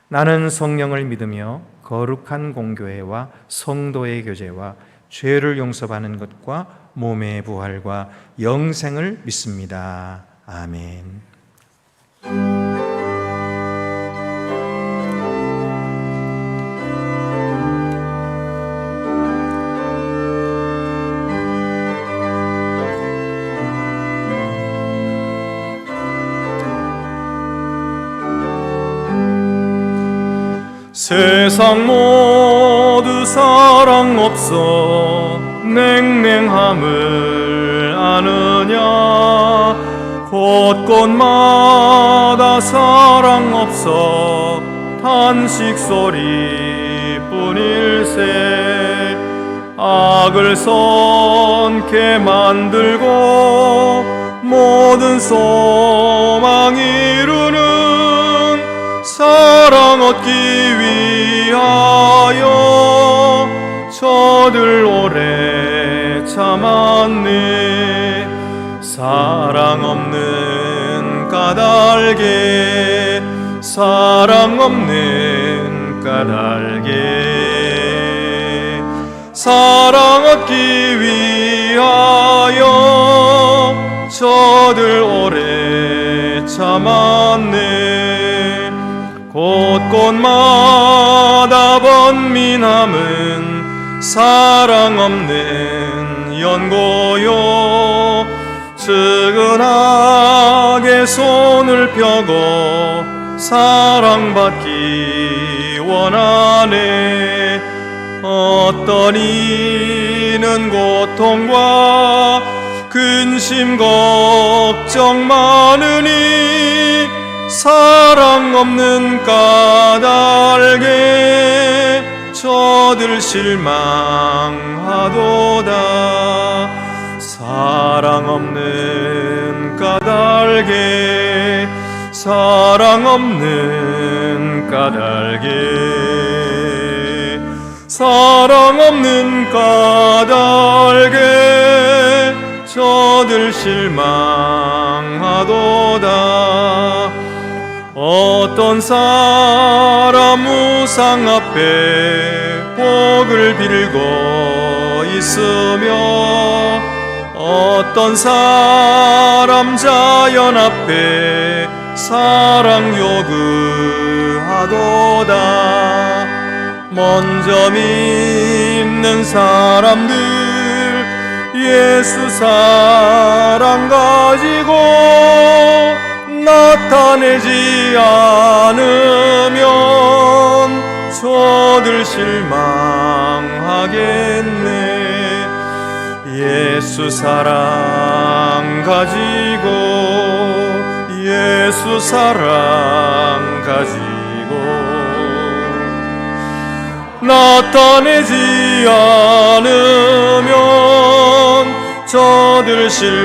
나는 성령을 믿으며 거룩한 공교회와 성도의 교제와 죄를 용서받는 것과 몸의 부활과 영생을 믿습니다. 아멘. 세상 모두 사랑 없어 냉랭함을 아느냐 곳곳마다 사랑 없어 탄식 소리뿐일세 악을 선케 만들고 모든 소망 이루는 사랑 얻기 위하여 저들 오래 참았네. 사랑 없는 까닭에 사랑 없는 까닭에 사랑 얻기 위하여 저들 오래 참았네. 곳곳마다 번민함은 사랑 없는 연고요. 측은하게 손을 펴고 사랑받기 원하네. 어떤 이는 고통과 근심 걱정 많으니 사랑 없는 까닭에 저들 실망하도다. 사랑 없는 까닭에 사랑 없는 까닭에 사랑 없는 까닭에 저들 실망하도다. 어떤 사람 우상 앞에 복을 빌고 있으며 어떤 사람 자연 앞에 사랑 요구하도다. 먼저 믿는 사람들 예수 사랑 가지고 나타내지 않으면 저들 실망하겠네. 예수 사랑 가지고 예수 사랑 가지고 나타내지 않으면 저들 실망하겠네.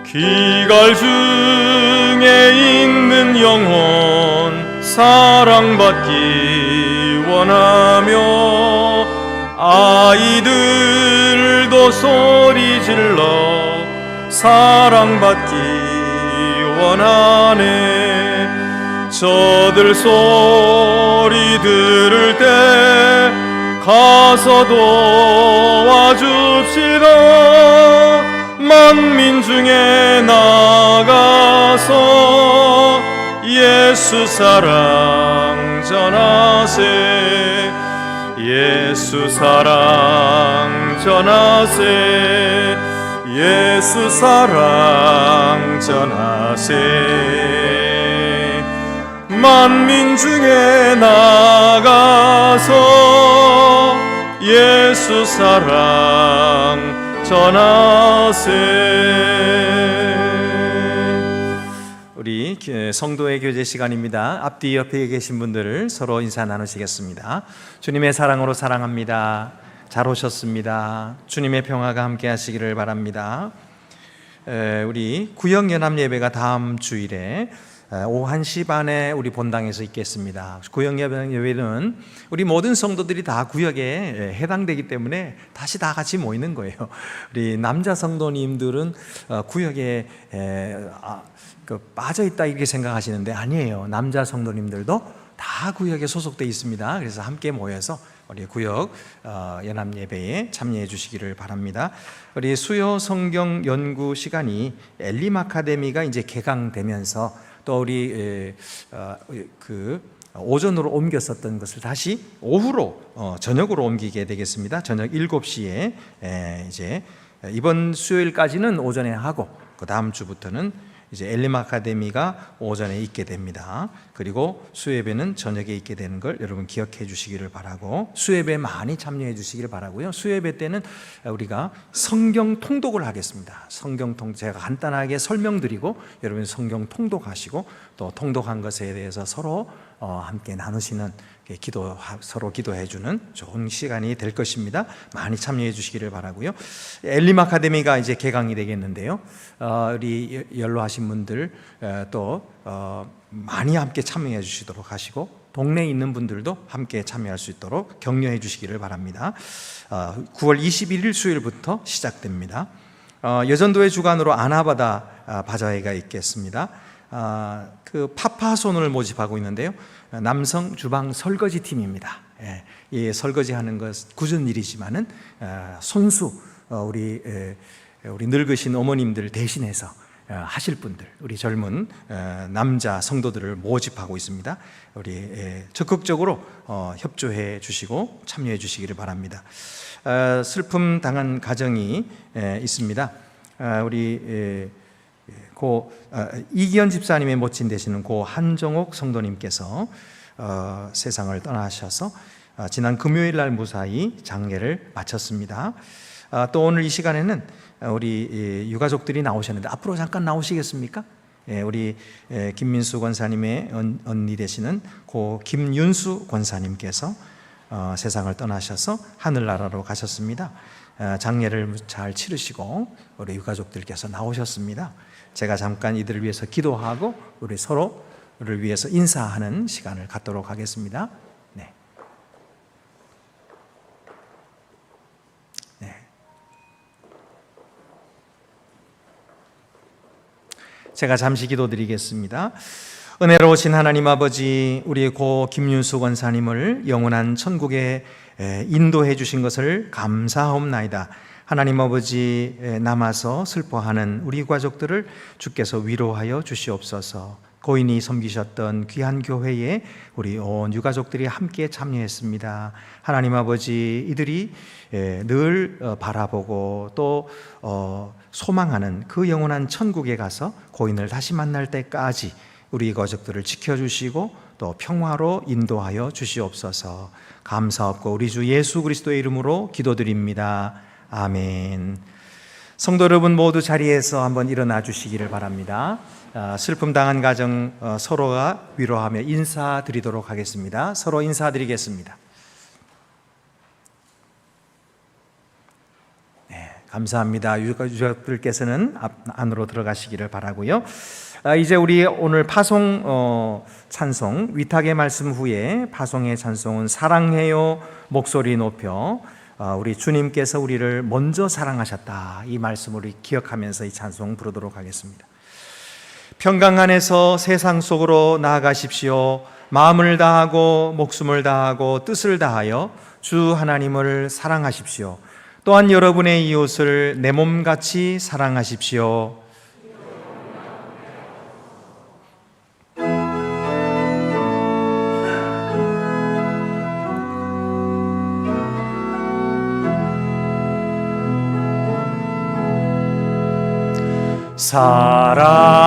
기갈 중에 있는 영혼 사랑받기 원하며 아이들도 소리 질러 사랑받기 원하네. 저들 소리 들을 때 가서 도와줍시다. 만민 중에 나가서 예수 사랑 전하세. 예수 사랑 전하세. 예수 사랑 전하세. 만민 중에 나가서 예수 사랑 전하세. 우리 성도의 교제 시간입니다. 앞뒤 옆에 계신 분들을 서로 인사 나누시겠습니다. 주님의 사랑으로 사랑합니다. 잘 오셨습니다. 주님의 평화가 함께 하시기를 바랍니다. 우리 구역연합 예배가 다음 주일에 오후 1시 반에 우리 본당에서 있겠습니다. 구역연합 예배는 우리 모든 성도들이 다 구역에 해당되기 때문에 다시 다 같이 모이는 거예요. 우리 남자 성도님들은 구역에 빠져있다 이렇게 생각하시는데 아니에요. 남자 성도님들도 다 구역에 소속되어 있습니다. 그래서 함께 모여서 우리 구역 연합 예배에 참여해 주시기를 바랍니다. 우리 수요 성경 연구 시간이 엘림 아카데미가 이제 개강되면서 또 우리 오전으로 옮겼었던 것을 다시 오후로 저녁으로 옮기게 되겠습니다. 저녁 7시에 이제 이번 수요일까지는 오전에 하고 그 다음 주부터는 이제 엘림 아카데미가 오전에 있게 됩니다. 그리고 수예배는 저녁에 있게 되는 걸 여러분 기억해 주시기를 바라고 수예배 많이 참여해 주시기를 바라고요. 수예배 때는 우리가 성경 통독을 하겠습니다. 성경 제가 간단하게 설명드리고 여러분 성경 통독하시고 또 통독한 것에 대해서 서로 함께 나누시는 서로 기도해 주는 좋은 시간이 될 것입니다. 많이 참여해 주시기를 바라고요. 엘림 아카데미가 이제 개강이 되겠는데요. 우리 연로하신 분들 또 많이 함께 참여해 주시도록 하시고 동네에 있는 분들도 함께 참여할 수 있도록 격려해 주시기를 바랍니다. 9월 21일 수요일부터 시작됩니다. 여전도의 주관으로 아나바다 바자회가 있겠습니다. 그 파파손을 모집하고 있는데요. 남성 주방 설거지 팀입니다. 이 설거지하는 것 굳은 일이지만은 손수 우리 늙으신 어머님들 대신해서 하실 분들, 우리 젊은 남자 성도들을 모집하고 있습니다. 우리 적극적으로 협조해 주시고 참여해 주시기를 바랍니다. 슬픔 당한 가정이 있습니다. 우리 이기현 집사님의 모친 되시는 고 한정옥 성도님께서 세상을 떠나셔서 지난 금요일 날 무사히 장례를 마쳤습니다. 또 오늘 이 시간에는 우리 유가족들이 나오셨는데 앞으로 잠깐 나오시겠습니까? 우리 김민수 권사님의 언니 되시는 고 김윤수 권사님께서 세상을 떠나셔서 하늘나라로 가셨습니다. 장례를 잘 치르시고 우리 유가족들께서 나오셨습니다. 제가 잠깐 이들을 위해서 기도하고 우리 서로를 위해서 인사하는 시간을 갖도록 하겠습니다. 네. 네. 제가 잠시 기도드리겠습니다. 은혜로우신 하나님 아버지, 우리 고 김윤수 권사님을 영원한 천국에 인도해 주신 것을 감사하옵나이다. 하나님 아버지, 남아서 슬퍼하는 우리 가족들을 주께서 위로하여 주시옵소서. 고인이 섬기셨던 귀한 교회에 우리 온 유가족들이 함께 참여했습니다. 하나님 아버지, 이들이 늘 바라보고 또 소망하는 그 영원한 천국에 가서 고인을 다시 만날 때까지 우리 가족들을 지켜주시고 또 평화로 인도하여 주시옵소서. 감사없고 우리 주 예수 그리스도의 이름으로 기도드립니다. 아멘. 성도 여러분 모두 자리에서 한번 일어나 주시기를 바랍니다. 슬픔 당한 가정 서로가 위로하며 인사드리도록 하겠습니다. 서로 인사드리겠습니다. 네, 감사합니다. 유가족들께서는 안으로 들어가시기를 바라고요. 이제 우리 오늘 파송 찬송, 위탁의 말씀 후에 파송의 찬송은 사랑해요 목소리 높여, 우리 주님께서 우리를 먼저 사랑하셨다, 이 말씀을 우리 기억하면서 이 찬송 부르도록 하겠습니다. 평강 안에서 세상 속으로 나아가십시오. 마음을 다하고 목숨을 다하고 뜻을 다하여 주 하나님을 사랑하십시오. 또한 여러분의 이웃을 내 몸같이 사랑하십시오.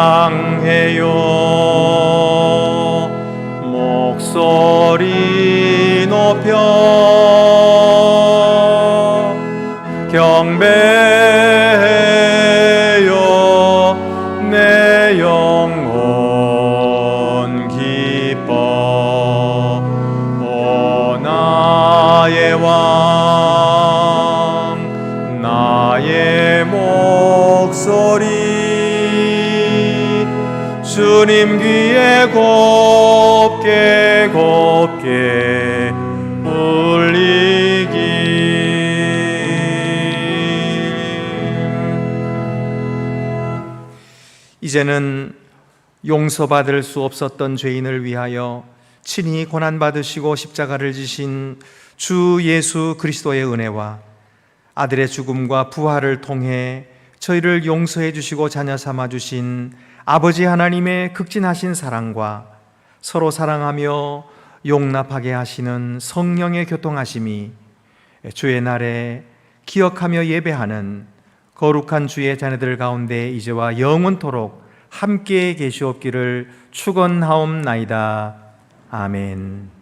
사랑해요 목소리 높여 경배해요 내 영혼 기뻐 오 나의 왕 나의 목소리 주님 귀에 곱게 곱게 울리기. 이제는 용서받을 수 없었던 죄인을 위하여 친히 고난받으시고 십자가를 지신 주 예수 그리스도의 은혜와 아들의 죽음과 부활을 통해 저희를 용서해 주시고 자녀 삼아 주신 아버지 하나님의 극진하신 사랑과 서로 사랑하며 용납하게 하시는 성령의 교통하심이 주의 날에 기억하며 예배하는 거룩한 주의 자녀들 가운데 이제와 영원토록 함께 계시옵기를 축원하옵나이다. 아멘.